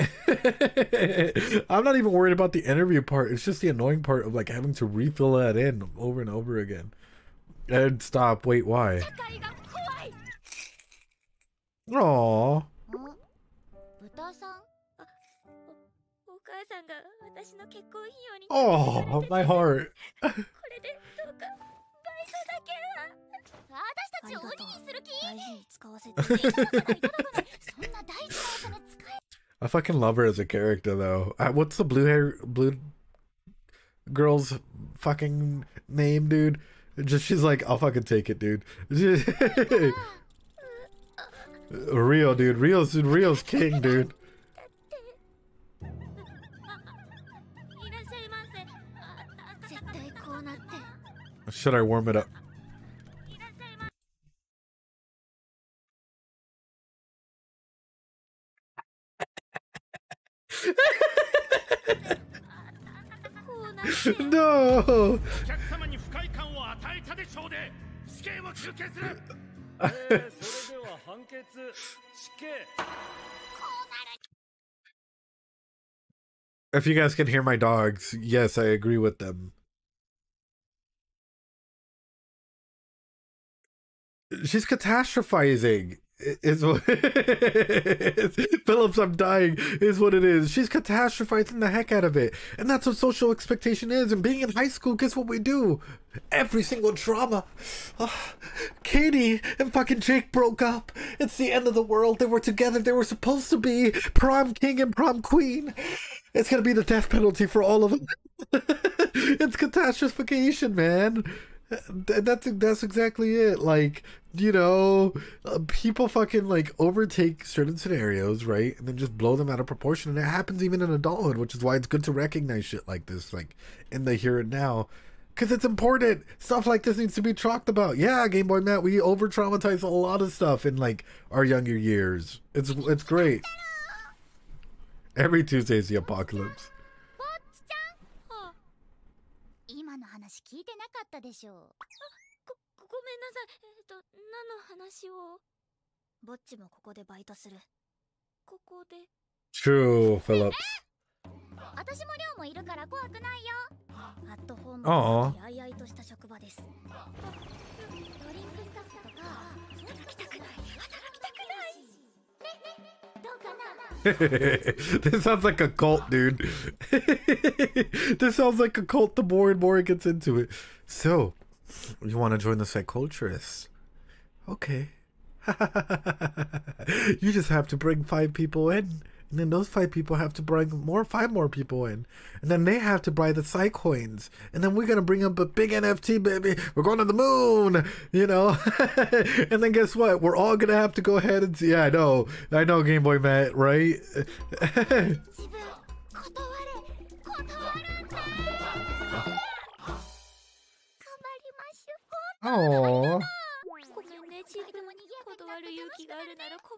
I'm not even worried about the interview part. It's just the annoying part of like having to refill that in over and over again. And stop. Wait, why? Aww. Oh, my heart. I fucking love her as a character, though. What's the blue girl's fucking name, dude? She's like, I'll fucking take it, dude. Rio, dude. Rio's king, dude. Should I warm it up? No. If you guys can hear my dogs, yes, I agree with them. She's catastrophizing. Is what Phillips, I'm dying, is what it is. She's catastrophizing the heck out of it. And that's what social expectation is. And being in high school, guess what we do? Every single drama. Katie and fucking Jake broke up. It's the end of the world. They were together. They were supposed to be prom king and prom queen. It's gonna be the death penalty for all of them. It's catastrophication, man. That's exactly it. Like, you know, people fucking like overtake certain scenarios, right, and then just blow them out of proportion. And it happens even in adulthood, which is why it's good to recognize shit like this, like in the here and now, because it's important. Stuff like this needs to be talked about. Yeah, Game Boy Matt, we over traumatize a lot of stuff in like our younger years. It's great. Every Tuesday is the apocalypse. 聞いてなかったでしょう。ごめんなさい。何の話を。ぼっちもここでバイトする。ここで。True, Phillips. 私も寮もいるから怖くないよ。アットホームのやいやいとした職場です。ドリンクスタッフとか働きたくない。働きたくない。ね、どうかな。This sounds like a cult, dude. This sounds like a cult the more and more it gets into it. So, you want to join the Psyculturists? Okay. You just have to bring 5 people in. And then those 5 people have to bring 5 more people in. And then they have to buy the Psy coins. And then we're going to bring up a big NFT, baby. We're going to the moon, you know. And then guess what? We're all going to have to go ahead and see. Yeah, I know, Game Boy Matt, right? Oh.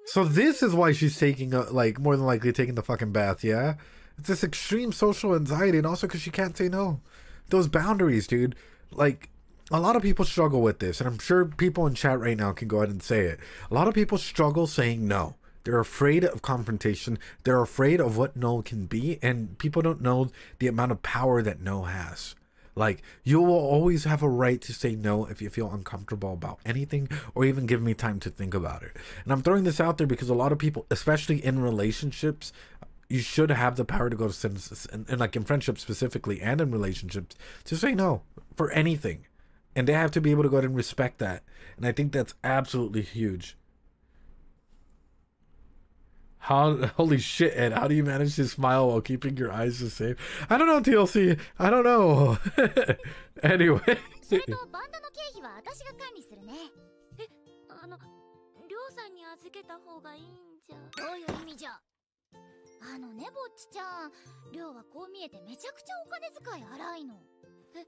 So this is why she's taking like more than likely taking the fucking bath, yeah? It's this extreme social anxiety, and also because she can't say no. Those boundaries, dude. Like, a lot of people struggle with this, and I'm sure people in chat right now can go ahead and say it. A lot of people struggle saying no. They're afraid of confrontation. They're afraid of what no can be, and people don't know the amount of power that no has. Like, you will always have a right to say no if you feel uncomfortable about anything, or even give me time to think about it. And I'm throwing this out there because a lot of people, especially in relationships, you should have the power to go to sentences, and like in friendships specifically, and in relationships, to say no for anything. And they have to be able to go ahead and respect that. And I think that's absolutely huge. How, holy shit, Ed, how do you manage to smile while keeping your eyes the same? I don't know, TLC. I don't know. Anyway. それとバンドの経費は私が管理するね。え、りょうさんに預けた方がいいんじゃ。どういう意味じゃ。ね、ぼっちちゃん、りょうはこう見えてめちゃくちゃお金遣い荒いの。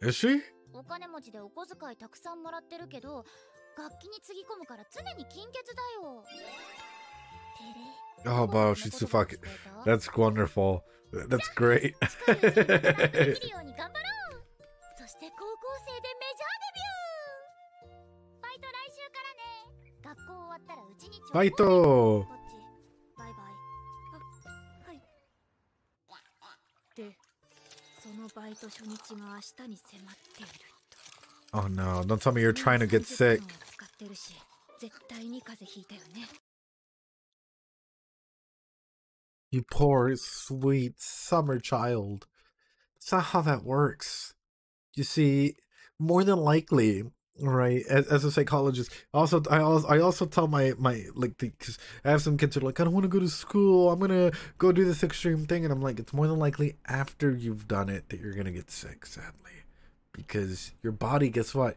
Is she? お金持ちでお小遣いたくさんもらってるけど、楽器につぎ込むから常に金欠だよ。Oh, wow, she's too fucking. That's wonderful. That's great. そして高校生でメジャーデビュー。バイト来週からね。学校終わったらうちにちょっと。バイト。バイバイ。あ、はい。で、そのバイト初日が明日に迫っていると。Oh no, don't tell me you're trying to get sick. 使ってるし、絶対に風邪ひいたよね。You poor, sweet summer child. That's not how that works. You see, more than likely, right? As a psychologist, I also tell my like, because I have some kids who are like, I don't want to go to school. I'm gonna go do this extreme thing, and I'm like, it's more than likely after you've done it that you're gonna get sick, sadly, because your body, guess what?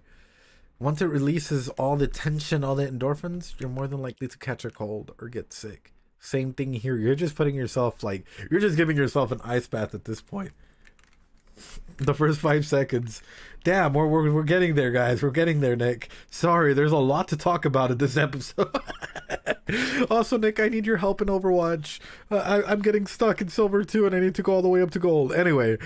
Once it releases all the tension, all the endorphins, you're more than likely to catch a cold or get sick. Same thing here. You're just putting yourself, like, you're just giving yourself an ice bath at this point. The first 5 seconds. Damn, we're getting there, guys. We're getting there, Nick. Sorry, there's a lot to talk about in this episode. Also, Nick, I need your help in Overwatch. I'm getting stuck in silver too, and I need to go all the way up to gold. Anyway.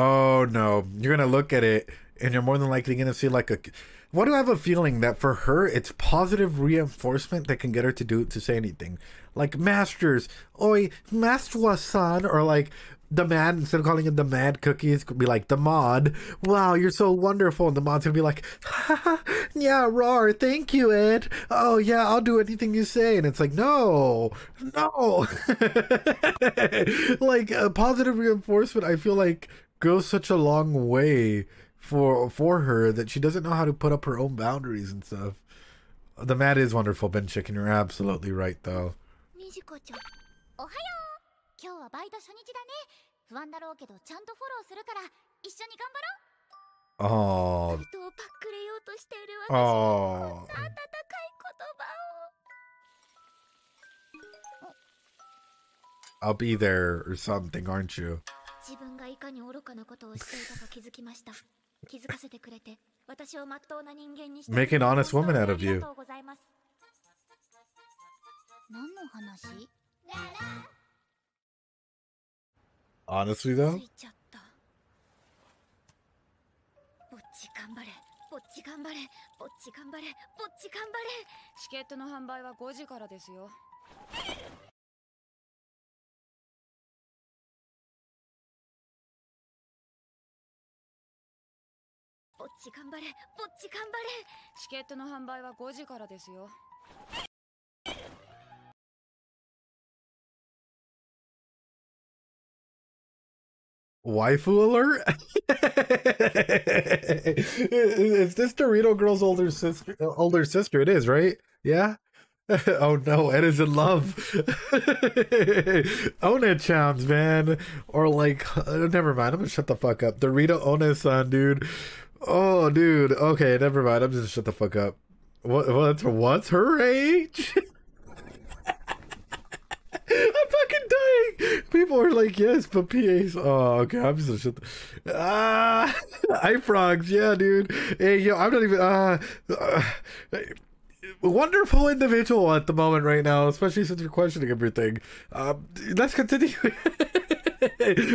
Oh no, you're gonna look at it and you're more than likely gonna see like a. What do I have a feeling that for her it's positive reinforcement that can get her to say anything, like masters, oi, master-san, or like the mad, instead of calling it the mad cookies, could be like the mod. Wow, you're so wonderful, and the mod's gonna be like, haha, yeah, roar, thank you, Ed. Oh yeah, I'll do anything you say, and it's like, no, like positive reinforcement. I feel like goes such a long way for her that she doesn't know how to put up her own boundaries and stuff. The mad is wonderful, Ben Chicken. You're absolutely right, though. Oh. Oh. I'll be there or something, aren't you? Make an honest woman out of you. Honestly, though? チケットの販売は5時からですよ。チケットの販売は5時からですよ。Waifu alert? Is this Dorito girl's older sister? Older sister, it is, right? Yeah. Oh no, Ed is in love. One-chans, man. Or like, never mind. I'm gonna shut the fuck up. Dorito One-san, dude. Oh, dude. Okay, never mind. I'm just shut the fuck up. What's her age? I'm fucking dying. People are like, yes, but PA's. Oh, okay. I'm just gonna shut the. iFrogs, yeah, dude. Hey, yo, I'm not even. Wonderful individual at the moment right now, especially since you're questioning everything. Let's continue.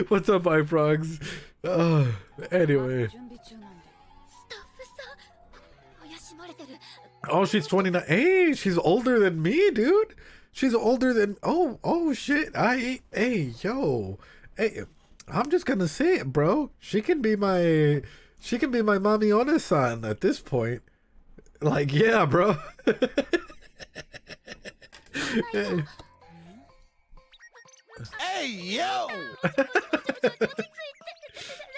What's up, iFrogs? Anyway. Oh, she's 29. Hey, she's older than me, dude. She's older than. Oh shit. Hey, yo. Hey, I'm just gonna say it, bro. She can be my mommy Ona-san at this point. Like, yeah, bro. Hey, yo!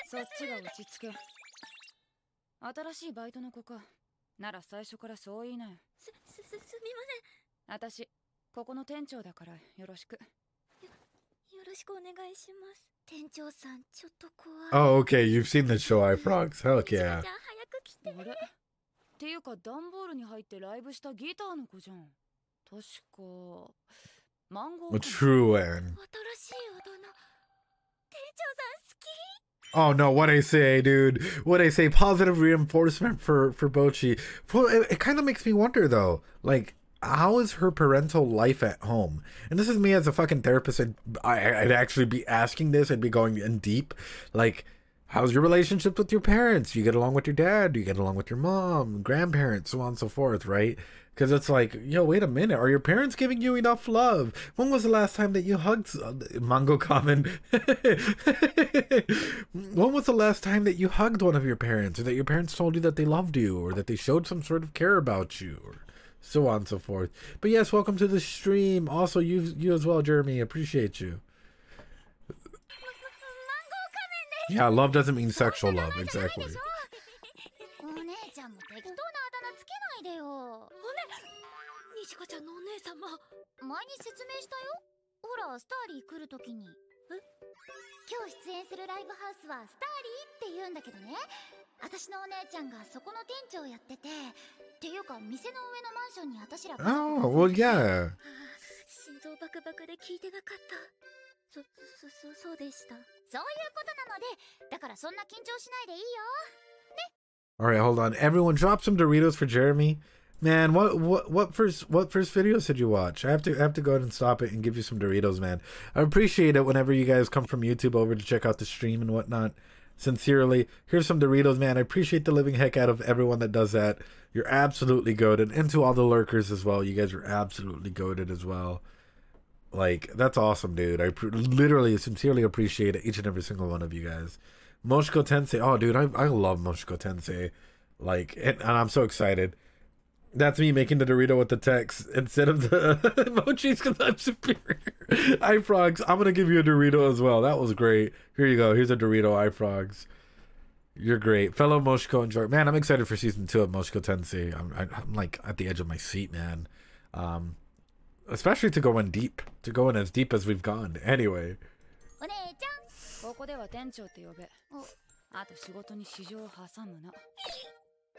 そっちが落ち着け。新しいバイトの子か。なら最初からそう言いなよ。すみません。私、ここの店長だからよろしく。よろしくお願いします。店長さん、ちょっと怖い。Oh, okay. You've seen the show, iFrogs. Hell じゃ yeah. あ早く来て。あれっていうか段ボールに入ってライブしたギターの子じゃん。確かマンゴー。True, and 新しい音の。店長さん好き。 oh no, what I say, dude. What I say, positive reinforcement for Bocchi. Well, it kind of makes me wonder though, like, how is her parental life at home? And this is me as a fucking therapist. I'd actually be asking this. I'd be going in deep, like, how's your relationship with your parents? Do you get along with your dad? Do you get along with your mom, grandparents, so on and so forth, right? Because it's like, yo, wait a minute. Are your parents giving you enough love? When was the last time that you hugged Mango Common? When was the last time that you hugged one of your parents, or that your parents told you that they loved you, or that they showed some sort of care about you, or so on and so forth? But yes, welcome to the stream. Also, you as well, Jeremy. Appreciate you. Yeah, love doesn't mean sexual love. Exactly. お姉ちゃんも適当なあだ名つけないでよ。にしこちゃんのお姉様。前に説明したよ。ほら、スターリー来るときに。今日出演するライブハウスはスターリーって言うんだけどね。私のお姉ちゃんがそこの店長やってて。っていうか、店の上のマンションに私ら。Oh, well, yeah. 心臓バクバクで聞いてなかった。そうでした。そういうことなので、だからそんな緊張しないでいいよ。ね。All right, hold on. Everyone, drop some Doritos for Jeremy. Man, what first videos did you watch? I have to go ahead and stop it and give you some Doritos, man. I appreciate it whenever you guys come from YouTube over to check out the stream and whatnot. Sincerely, here's some Doritos, man. I appreciate the living heck out of everyone that does that. You're absolutely goated, and to all the lurkers as well. You guys are absolutely goated as well. Like, that's awesome, dude. I literally, sincerely appreciate each and every single one of you guys. Moshiko Tensei. Oh, dude, I love Moshiko Tensei. Like, and I'm so excited. That's me making the Dorito with the text instead of the emojis because I'm superior. iFrogs, I'm going to give you a Dorito as well. That was great. Here you go. Here's a Dorito, iFrogs. You're great. Fellow Moshiko and Jordan. Man, I'm excited for season 2 of Moshiko Tensei. I'm like at the edge of my seat, man. Especially to go in deep. To go in as deep as we've gone. Anyway. お姉ちゃん、ここでは店長って呼べ。あと仕事に市場を挟むな。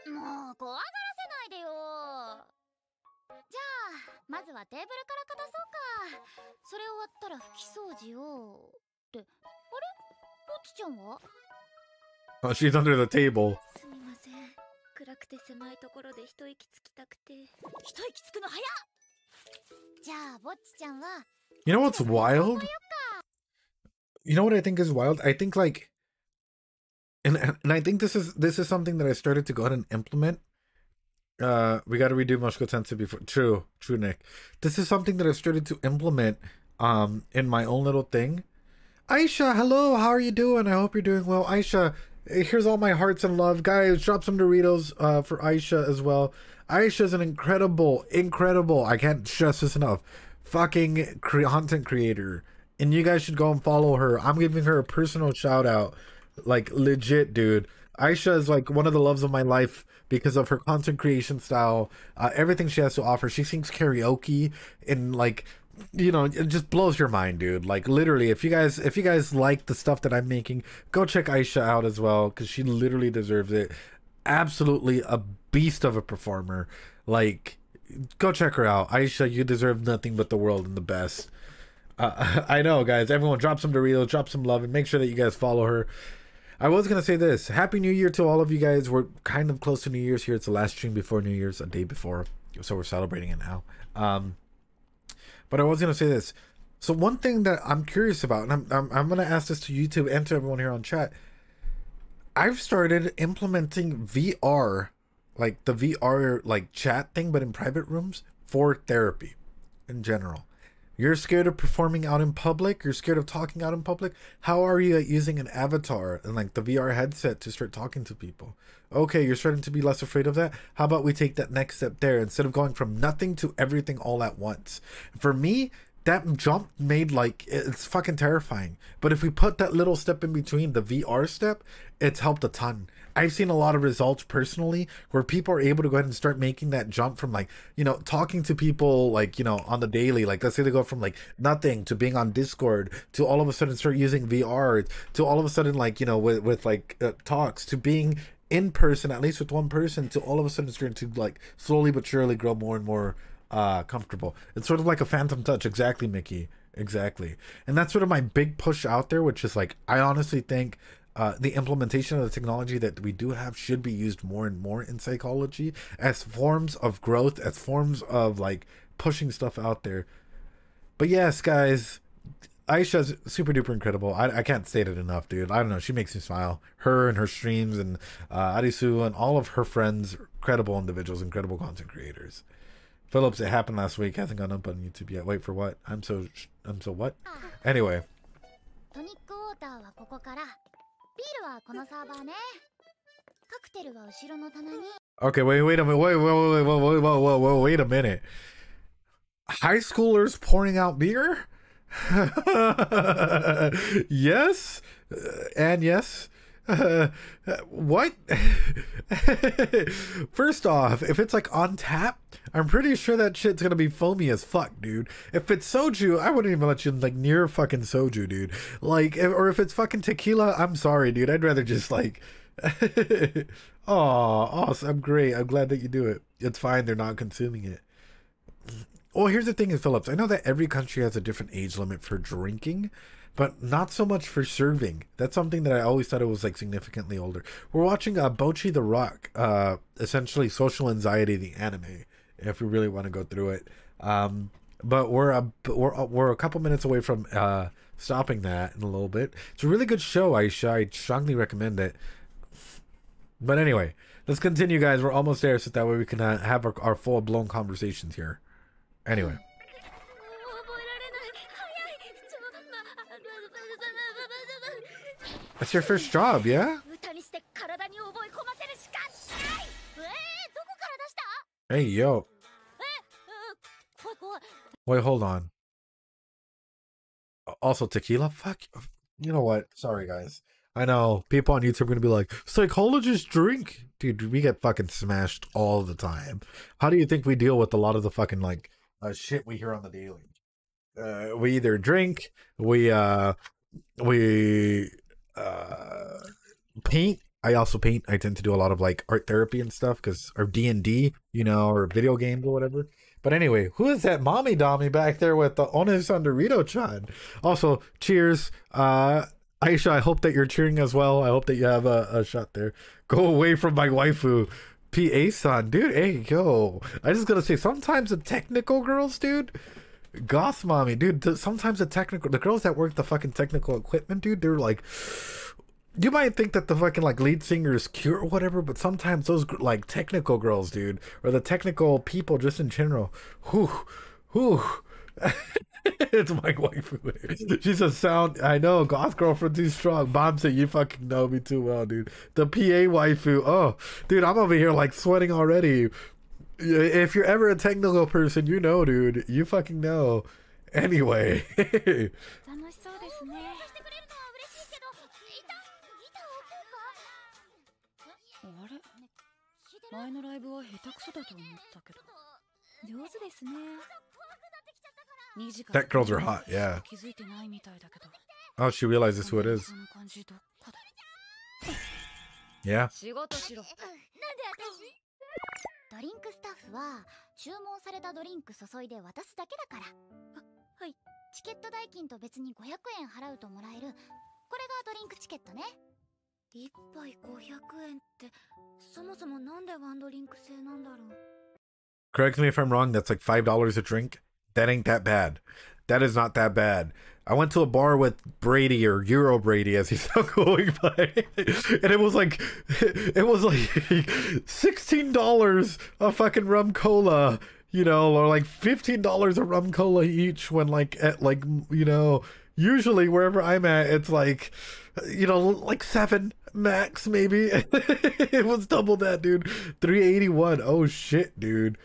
もう怖がらせないでよ。じゃあまずはテーブルから片そうか。それ終わったら拭き掃除を。ってあれ？ぼっちちゃんは？ Oh, she's under the table. すみません。暗くて狭いところで一息つきたくて。一息つくの早っ。じゃあぼっちちゃんは。You know what's wild? You know what I think is wild? I think like, and I think this is something that I started to go ahead and implement. We got to redo Moshiko Tensei before. True, Nick. This is something that I started to implement in my own little thing. Aisha, hello, how are you doing? I hope you're doing well. Aisha, here's all my hearts and love. Guys, drop some Doritos for Aisha as well. Aisha is an incredible, I can't stress this enough, fucking content creator. And you guys should go and follow her. I'm giving her a personal shout out. Like, legit, dude. Aisha is like one of the loves of my life because of her content creation style. Everything she has to offer. She sings karaoke and like, you know, it just blows your mind, dude. Like, literally, if you guys like the stuff that I'm making, go check Aisha out as well, because she literally deserves it. Absolutely a beast of a performer. Like, go check her out. Aisha, you deserve nothing but the world and the best. I know, guys. Everyone, drop some Doritos, drop some love, and make sure that you guys follow her. I was going to say this. Happy New Year to all of you guys. We're kind of close to New Year's here. It's the last stream before New Year's, a day before. So we're celebrating it now. But I was going to say this. So one thing that I'm curious about, and I'm going to ask this to YouTube and to everyone here on chat. I've started implementing VR like the VR like chat thing, but in private rooms for therapy in general. You're scared of performing out in public. You're scared of talking out in public. How are you at using an avatar and like the VR headset to start talking to people? Okay, you're starting to be less afraid of that. How about we take that next step there instead of going from nothing to everything all at once? For me, that jump made like it's fucking terrifying. But if we put that little step in between, the VR step, it's helped a ton. I've seen a lot of results personally where people are able to go ahead and start making that jump from like, you know, talking to people like, you know, on the daily, like let's say they go from like nothing to being on Discord to all of a sudden start using VR to all of a sudden like, you know, with like talks to being in person, at least with one person, to all of a sudden starting to like slowly but surely grow more and more comfortable. It's sort of like a phantom touch. Exactly, Mickey. Exactly. And that's sort of my big push out there, which is like, I honestly think the implementation of the technology that we do have should be used more and more in psychology as forms of growth, as forms of like pushing stuff out there. But yes, guys, Aisha's super duper incredible. I can't state it enough, dude. I don't know. She makes me smile. Her and her streams and Arisu and all of her friends, incredible individuals, incredible content creators. Phillips, it happened last week. Hasn't gone up on YouTube yet. Wait for what? I'm so what? Anyway. Okay, wait a minute. Wait a minute. High schoolers pouring out beer? Yes, and yes. What? First off, if it's like on tap, I'm pretty sure that shit's gonna be foamy as fuck, dude. If it's soju, I wouldn't even let you like near fucking soju, dude. Like, or if it's fucking tequila, I'm sorry, dude. I'd rather just like. Oh, awesome! Great. I'm glad that you do it. It's fine. They're not consuming it. Well, here's the thing is, Phillips, I know that every country has a different age limit for drinking, but not so much for serving. That's something that I always thought it was like significantly older. We're watching Bocchi the Rock, essentially Social Anxiety, the anime, if we really want to go through it. But we're a couple minutes away from stopping that in a little bit. It's a really good show, Aisha. I strongly recommend it. But anyway, let's continue, guys. We're almost there, so that way we can have our full-blown conversations here. Anyway. That's your first job, yeah? Hey, yo. Wait, hold on. Also, tequila? Fuck. You know what? Sorry, guys. I know people on YouTube are going to be like, psychologists drink. Dude, we get fucking smashed all the time. How do you think we deal with a lot of the fucking, like, shit we hear on the daily? We either drink, we paint. I also paint. I tend to do a lot of like art therapy and stuff because or D&D, you know, or video games or whatever. But anyway, who is that mommy dommy back there with the Onesan Dorito-chan? Also, cheers. Aisha, I hope that you're cheering as well. I hope that you have a shot there. Go away from my waifu. PA-san, dude. Hey, yo. I just gotta say, sometimes the technical girls, dude, goth mommy, dude, sometimes the girls that work the fucking technical equipment, dude, they're like, you might think that the fucking like lead singer is cute or whatever, but sometimes those like technical girls, dude, or the technical people just in general, whew. It's my waifu. She's a sound. I know, goth girlfriend too strong. Bomb said you fucking know me too well, dude. The PA waifu. Oh, dude, I'm over here like sweating already. If you're ever a technical person, you know, dude. You fucking know. Anyway. Tech girls are hot, yeah. Oh, she realizes who it is. Yeah. ドリンクスタッフは注文されたドリンク注いで渡すだけだから。はい。チケット代金と別に500円払うともらえる。これがドリンクチケットね。一杯500円ってそもそもなんでワンドリンク制なんだろう。Correct me if I'm wrong, that's like $5 a drink. That ain't that bad. That is not that bad. I went to a bar with Brady, or Euro Brady as he's now going by, and it was like $16 a fucking rum cola, you know, or like $15 a rum cola each, when like at like, you know, usually wherever I'm at it's like, you know, like 7 max maybe. It was double that, dude. $3.81. Oh shit, dude.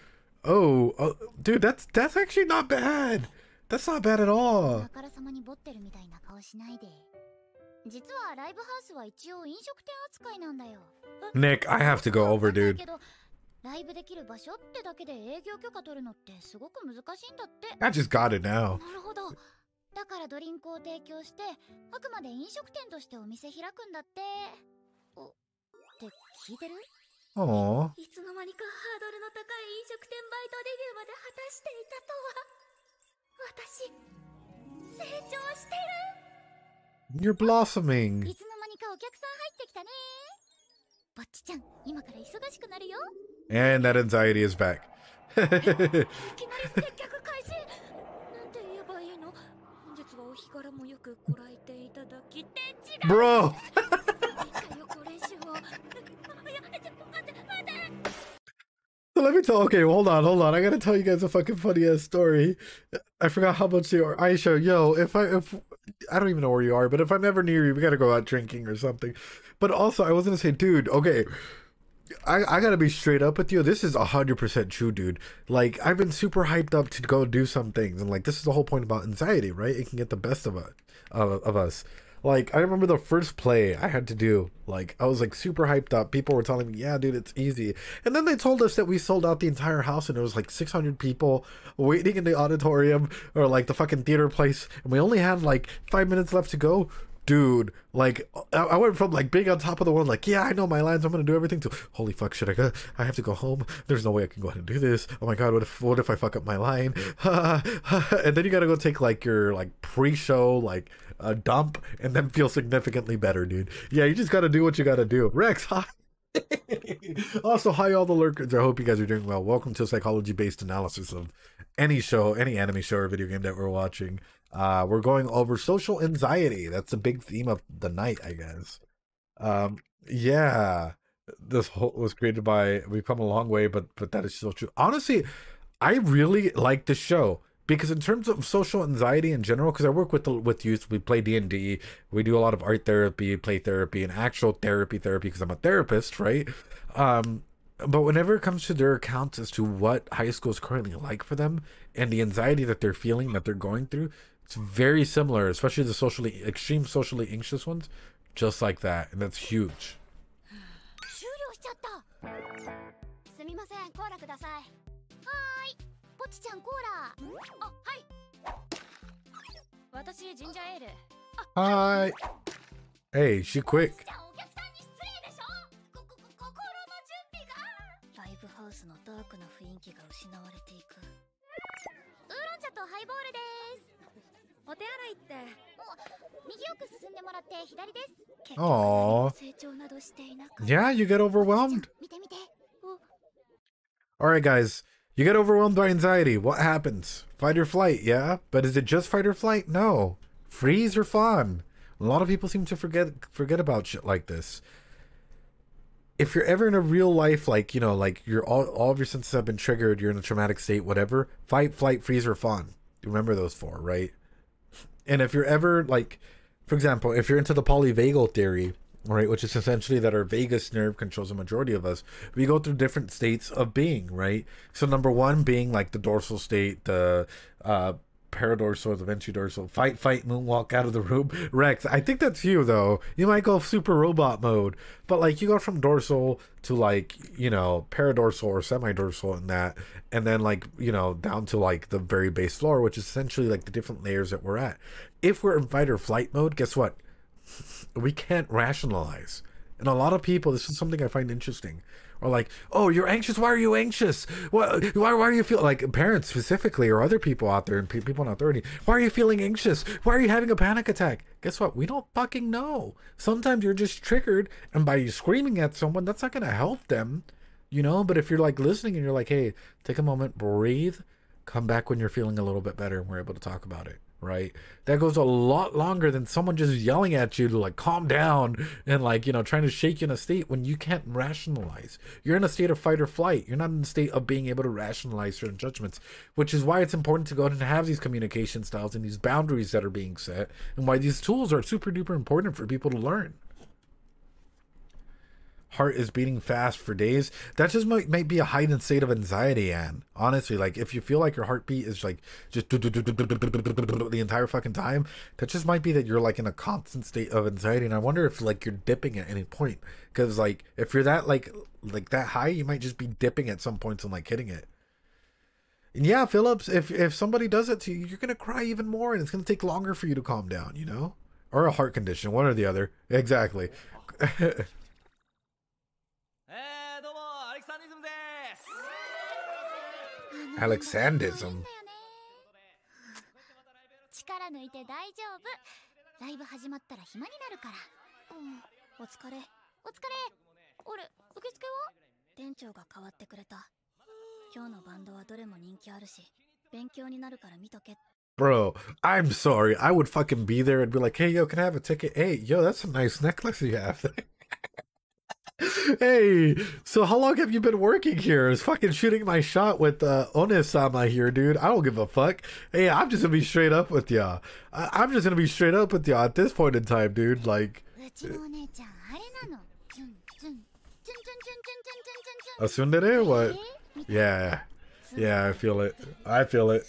Oh, dude, that's actually not bad. That's not bad at all. Nick, I have to go over, dude. I just got it now. だからドリンクを提供して、あくまで飲食店としてお店開くんだって。お、って聞いてる？おー。いつの間にかハードルの高い飲食店バイトデビューまで果たしていたとは。私、成長してる。You're blossoming. いつの間にかお客さん入ってきたね。ぼっちちゃん、今から忙しくなるよ。And that anxiety is back. いきなり接客開始。なんて言えばいいの？本日はお日柄もよくご来店いただきて違う。Bro. So let me tell. Okay, hold on. I gotta tell you guys a fucking funny ass story. I forgot how much you are. Aisha, yo, if I don't even know where you are, but if I'm ever near you, we gotta go out drinking or something. But also, I was gonna say, dude, okay, I gotta be straight up with you. This is 100% true, dude. Like, I've been super hyped up to go do some things, and like, this is the whole point about anxiety, right? It can get the best of us. Like, I remember the first play I had to do, like, I was like super hyped up. People were telling me, yeah, dude, it's easy. And then they told us that we sold out the entire house, and there was like 600 people waiting in the auditorium, or like the fucking theater place, and we only had like 5 minutes left to go. Dude, like, I went from like being on top of the world, like, yeah, I know my lines, I'm gonna do everything, to holy fuck, I have to go home, there's no way I can go ahead and do this, oh my god, what if I fuck up my line? And then you gotta go take like your like pre-show like a dump, and then feel significantly better, dude. Yeah, you just gotta do what you gotta do. Rex, hi. Also, hi all the lurkers, I hope you guys are doing well. Welcome to a psychology-based analysis of any show, any anime show or video game that we're watching. We're going over social anxiety. That's the big theme of the night, I guess. Yeah, this whole was created by, we've come a long way, but that is so true. Honestly, I really like this show because in terms of social anxiety in general, because I work with youth, we play D&D, we do a lot of art therapy, play therapy, and actual therapy because I'm a therapist, right? But whenever it comes to their accounts as to what high school is currently like for them and the anxiety that they're feeling, that they're going through, it's very similar, especially the extreme socially anxious ones, just like that, and that's huge. すみません、コーラください。はーい、ポチちゃんコーラ。あ、はい。私ジンジャーエール。Hi. Hey, she quick. お客さんに失礼でしょ。心の準備が。ライブハウスのダークな雰囲気が失われていく。ウーロン茶とハイボールです。お手洗いって。右奥進んでもらって左です。Aww. 成長などしていなかった。Yeah, you get overwhelmed. 見て見て。Alright, guys. You get overwhelmed by anxiety. What happens? Fight or flight, yeah? But is it just fight or flight? No. Freeze or fawn. A lot of people seem to forget about shit like this. If you're ever in a real life, like, you know, like you're all of your senses have been triggered, you're in a traumatic state, whatever, fight, flight, freeze, or fawn. Remember those four, right? And if you're ever, like, for example, if you're into the polyvagal theory, right, which is essentially that our vagus nerve controls the majority of us, we go through different states of being, right? So number one being like the dorsal state, the paradorsal, the ventridorsal, fight, moonwalk out of the room. Rex, I think that's you though. You might go super robot mode, but like you go from dorsal to like, you know, paradorsal or semi-dorsal in that, and then like, you know, down to like the very base floor, which is essentially like the different layers that we're at. If we're in fight or flight mode, guess what? We can't rationalize. And a lot of people, this is something I find interesting, are like, oh, you're anxious, why are you anxious? Why are you feeling, like parents specifically, or other people out there and people in authority, why are you feeling anxious? Why are you having a panic attack? Guess what? We don't fucking know. Sometimes you're just triggered, and by you screaming at someone, that's not going to help them, you know? But if you're like listening and you're like, hey, take a moment, breathe, come back when you're feeling a little bit better and we're able to talk about it, right? That goes a lot longer than someone just yelling at you to like calm down and like, you know, trying to shake you in a state when you can't rationalize. You're in a state of fight or flight. You're not in a state of being able to rationalize certain judgments, which is why it's important to go ahead and have these communication styles and these boundaries that are being set, and why these tools are super duper important for people to learn. Heart is beating fast for days. That just might be a heightened state of anxiety, Anne. Honestly, like if you feel like your heartbeat is like just the entire fucking time, that just might be that you're like in a constant state of anxiety. And I wonder if like you're dipping at any point, because like if you're that like that high, you might just be dipping at some points and like hitting it. And yeah, Phillips, if somebody does it to you, you're gonna cry even more, and it's gonna take longer for you to calm down, you know, or a heart condition, one or the other. Exactly. Alexandrism. 力抜いて大丈夫。ライブ始まったら暇になるから。お疲れ。お疲れ。あれ、受付は？店長が代わってくれた。今日のバンドはどれも人気あるし、勉強になるから見とけ。 Bro, I'm sorry. I would fucking be there and be like, hey, yo, can I have a ticket? Hey, yo, that's a nice necklace you have. Hey, so how long have you been working here? Is fucking shooting my shot with One-sama here, dude. I don't give a fuck. Hey, I'm just gonna be straight up with y'all. I'm just gonna be straight up with y'all at this point in time, dude. Like, a tsundere? What? Yeah, yeah, I feel it. I feel it.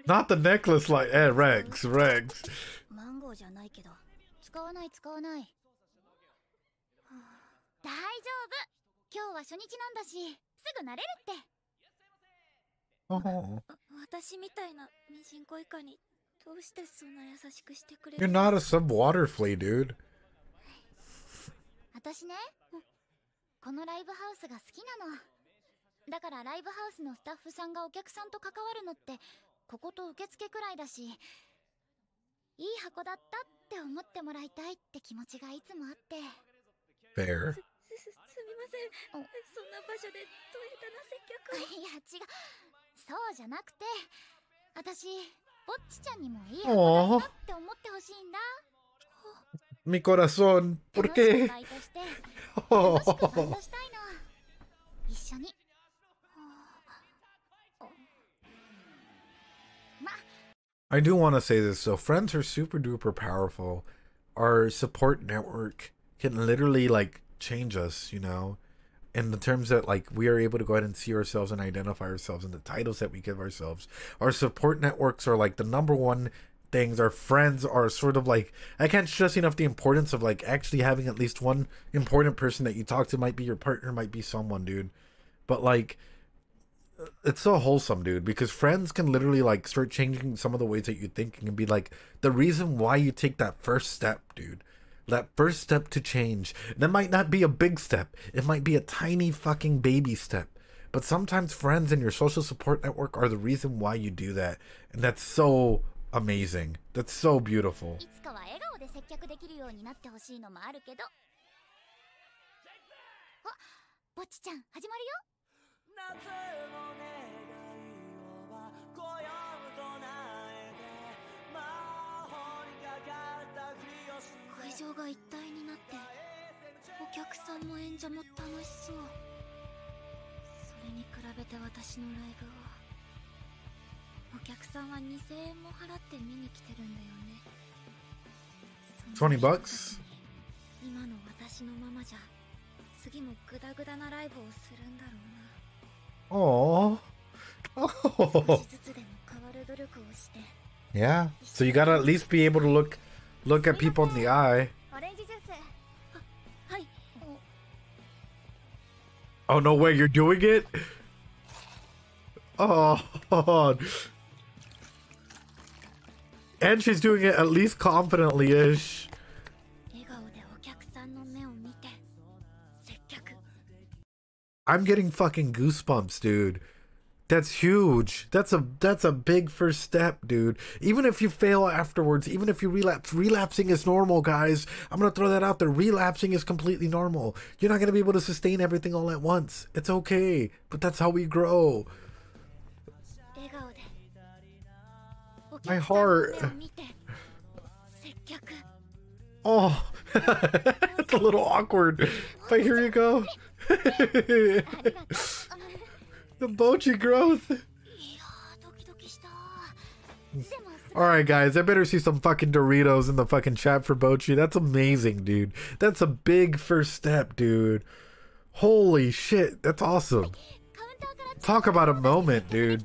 Not the necklace, like, Rex. じゃないけど使わない。大丈夫。今日は初日なんだし、すぐ慣れるって。私みたいなミジンコ以下にどうしてそんな優しくしてくれる？ You're not a sub-water flea, dude. 私ね、このライブハウスが好きなの。だからライブハウスのスタッフさんがお客さんと関わるのってここと受付くらいだし、いい箱だったって思ってもらいたいって気持ちがいつもあって。Fair. すみません。そんな場所でどう下手な接客を。いや違う。そうじゃなくて、私ぼっちちゃんにもいい箱だったって思ってほしいんだ。Mi corazón, ¿por qué? 楽しくバイトしたいの。一緒に。I do want to say this. So friends are super duper powerful. Our support network can literally like change us, you know, in the terms that like we are able to go ahead and see ourselves and identify ourselves in the titles that we give ourselves. Our support networks are like the number one things. Our friends are sort of like, I can't stress enough the importance of like actually having at least one important person that you talk to. Might be your partner, might be someone, dude. But like, it's so wholesome, dude, because friends can literally like start changing some of the ways that you think and be like the reason why you take that first step, dude. That first step to change. That might not be a big step. It might be a tiny fucking baby step. But sometimes friends and your social support network are the reason why you do that. And that's so amazing. That's so beautiful. いつかは笑顔で接客できるようになってほしいのもあるけど。あ、ぼっちちゃん始まるよ。会場が一体になってお客さんも演者も楽しそう。それに比べて私のライブはお客さんは2000円も払って見に来てるんだよね。$20. 今の私のままじゃ次もグダグダなライブをするんだろうな。 Oh. Yeah. So you gotta at least be able to look at people in the eye. Oh no way, you're doing it? Oh. And she's doing it at least confidently-ish. I'm getting fucking goosebumps, dude. That's huge. That's a big first step, dude. Even if you fail afterwards, even if you relapse, relapsing is normal, guys. I'm gonna throw that out there. Relapsing is completely normal. You're not gonna be able to sustain everything all at once. It's okay, but that's how we grow. My heart. Oh, it's a little awkward. But here you go. The Bocchi growth. Alright guys, I better see some fucking Doritos in the fucking chat for Bocchi. That's amazing, dude. That's a big first step, dude. Holy shit, that's awesome. Talk about a moment, dude.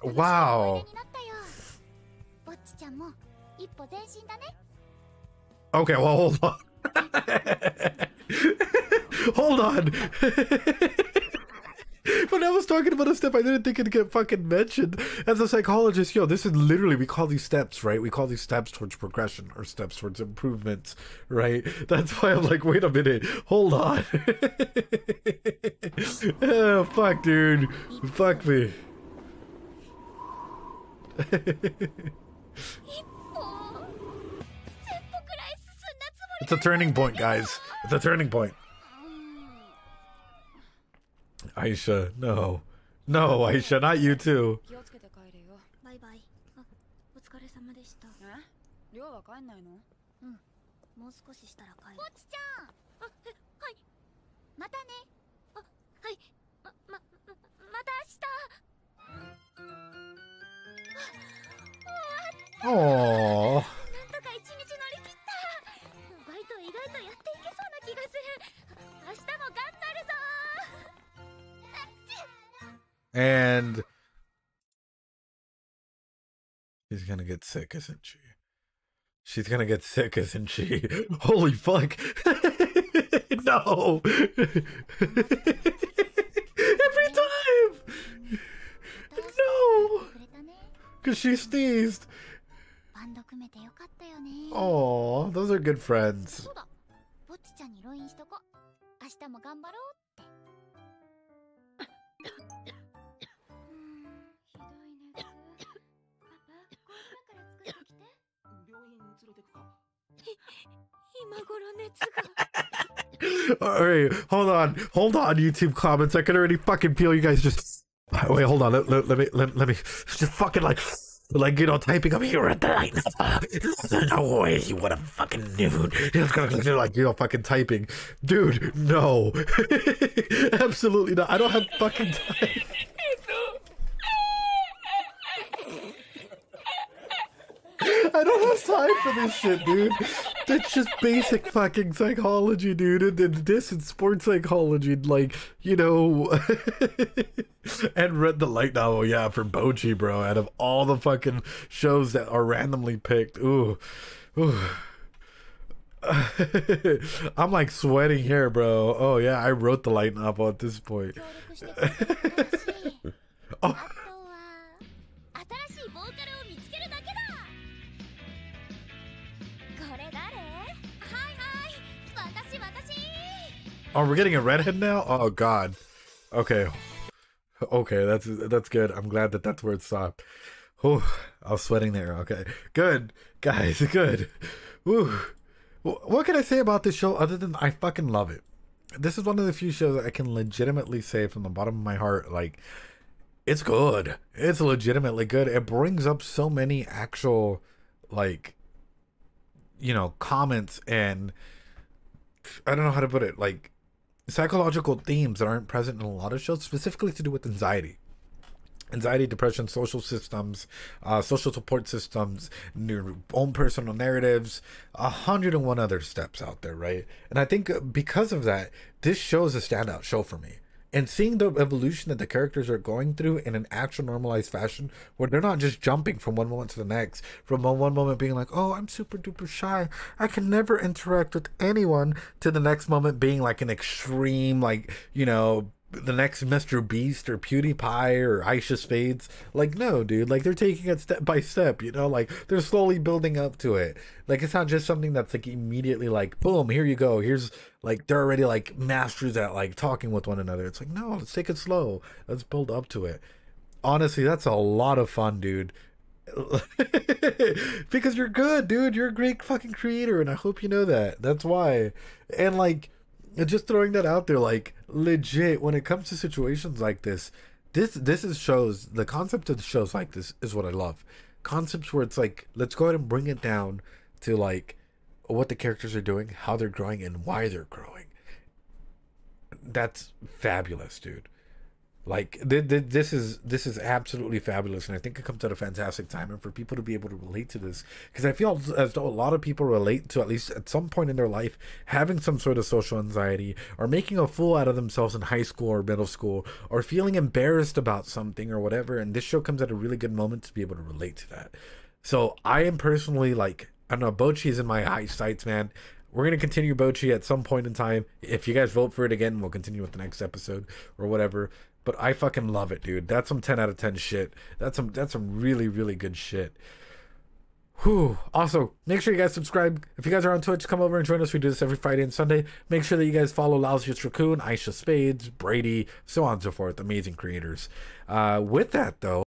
Wow. Okay, well, hold on. Hold on. When I was talking about a step, I didn't think it'd get fucking mentioned. As a psychologist, yo, this is literally, we call these steps, right? We call these steps towards progression or steps towards improvements, right? That's why I'm like, wait a minute, hold on. Oh, fuck, dude. Fuck me. It's a turning point, guys. It's a turning point. Aisha, no. No, Aisha, not you too. Aww. And she's gonna get sick, isn't she? She's gonna get sick, isn't she? Holy fuck. No. Every time. No. Because she sneezed. Oh, those are good friends. Alright, hold on, YouTube comments. I can already fucking feel you guys just. Wait, hold on. Let me just fucking like you know, typing up here at the light. No way, you would have fucking knew. Just gonna like, you know, fucking typing, dude. No, absolutely not. I don't have fucking time. I don't have time for this shit, dude. That's just basic fucking psychology, dude. And this and sports psychology, like, you know. And read the light novel, yeah, for Bocchi, bro. Out of all the fucking shows that are randomly picked, ooh. I'm like sweating here, bro. Oh yeah, I wrote the light novel at this point. Oh. Oh, we're getting a redhead now? Oh god. Okay. Okay, that's good. I'm glad that that's where it stopped. Whew, I was sweating there. Okay. Good. Guys, good. Whew. What can I say about this show other than I fucking love it? This is one of the few shows that I can legitimately say from the bottom of my heart, like, it's good. It's legitimately good. It brings up so many actual, like, you know, comments and I don't know how to put it, like, psychological themes that aren't present in a lot of shows, specifically to do with anxiety, depression, social systems, social support systems, your own personal narratives, 101 other steps out there, right? And I think because of that, this show is a standout show for me. And seeing the evolution that the characters are going through in an actual normalized fashion, where they're not just jumping from one moment to the next, from one moment being like, oh, I'm super duper shy, I can never interact with anyone, to the next moment being like an extreme, like, you know, the next Mr. Beast or PewDiePie or Aisha Spades. Like, no, dude, like, they're taking it step by step, you know, like, they're slowly building up to it. Like, it's not just something that's like immediately like, boom, here you go, here's, like, they're already like masters at like talking with one another. It's like, no, let's take it slow, let's build up to it. Honestly, that's a lot of fun, dude. Because you're good, dude, you're a great fucking creator, and I hope you know that. That's why. And like, And just throwing that out there, like, legit, when it comes to situations like this, this is shows, the concept of the shows like this is what I love. Concepts where it's like, let's go ahead and bring it down to like what the characters are doing, how they're growing, and why they're growing. That's fabulous, dude. Like, this is absolutely fabulous, and I think it comes at a fantastic time, and for people to be able to relate to this, because I feel as though a lot of people relate to, at least at some point in their life, having some sort of social anxiety, or making a fool out of themselves in high school or middle school, or feeling embarrassed about something or whatever, and this show comes at a really good moment to be able to relate to that. So I am personally, like, I don't know, Bocchi is in my high sights, man. We're going to continue Bocchi at some point in time. If you guys vote for it again, we'll continue with the next episode or whatever. But I fucking love it, dude. That's some 10 out of 10 shit. That's some really, really good shit. Whew. Also, make sure you guys subscribe. If you guys are on Twitch, come over and join us. We do this every Friday and Sunday. Make sure that you guys follow Lousius Raccoon, Aisha Spades, Brady, so on and so forth. Amazing creators. With that, though,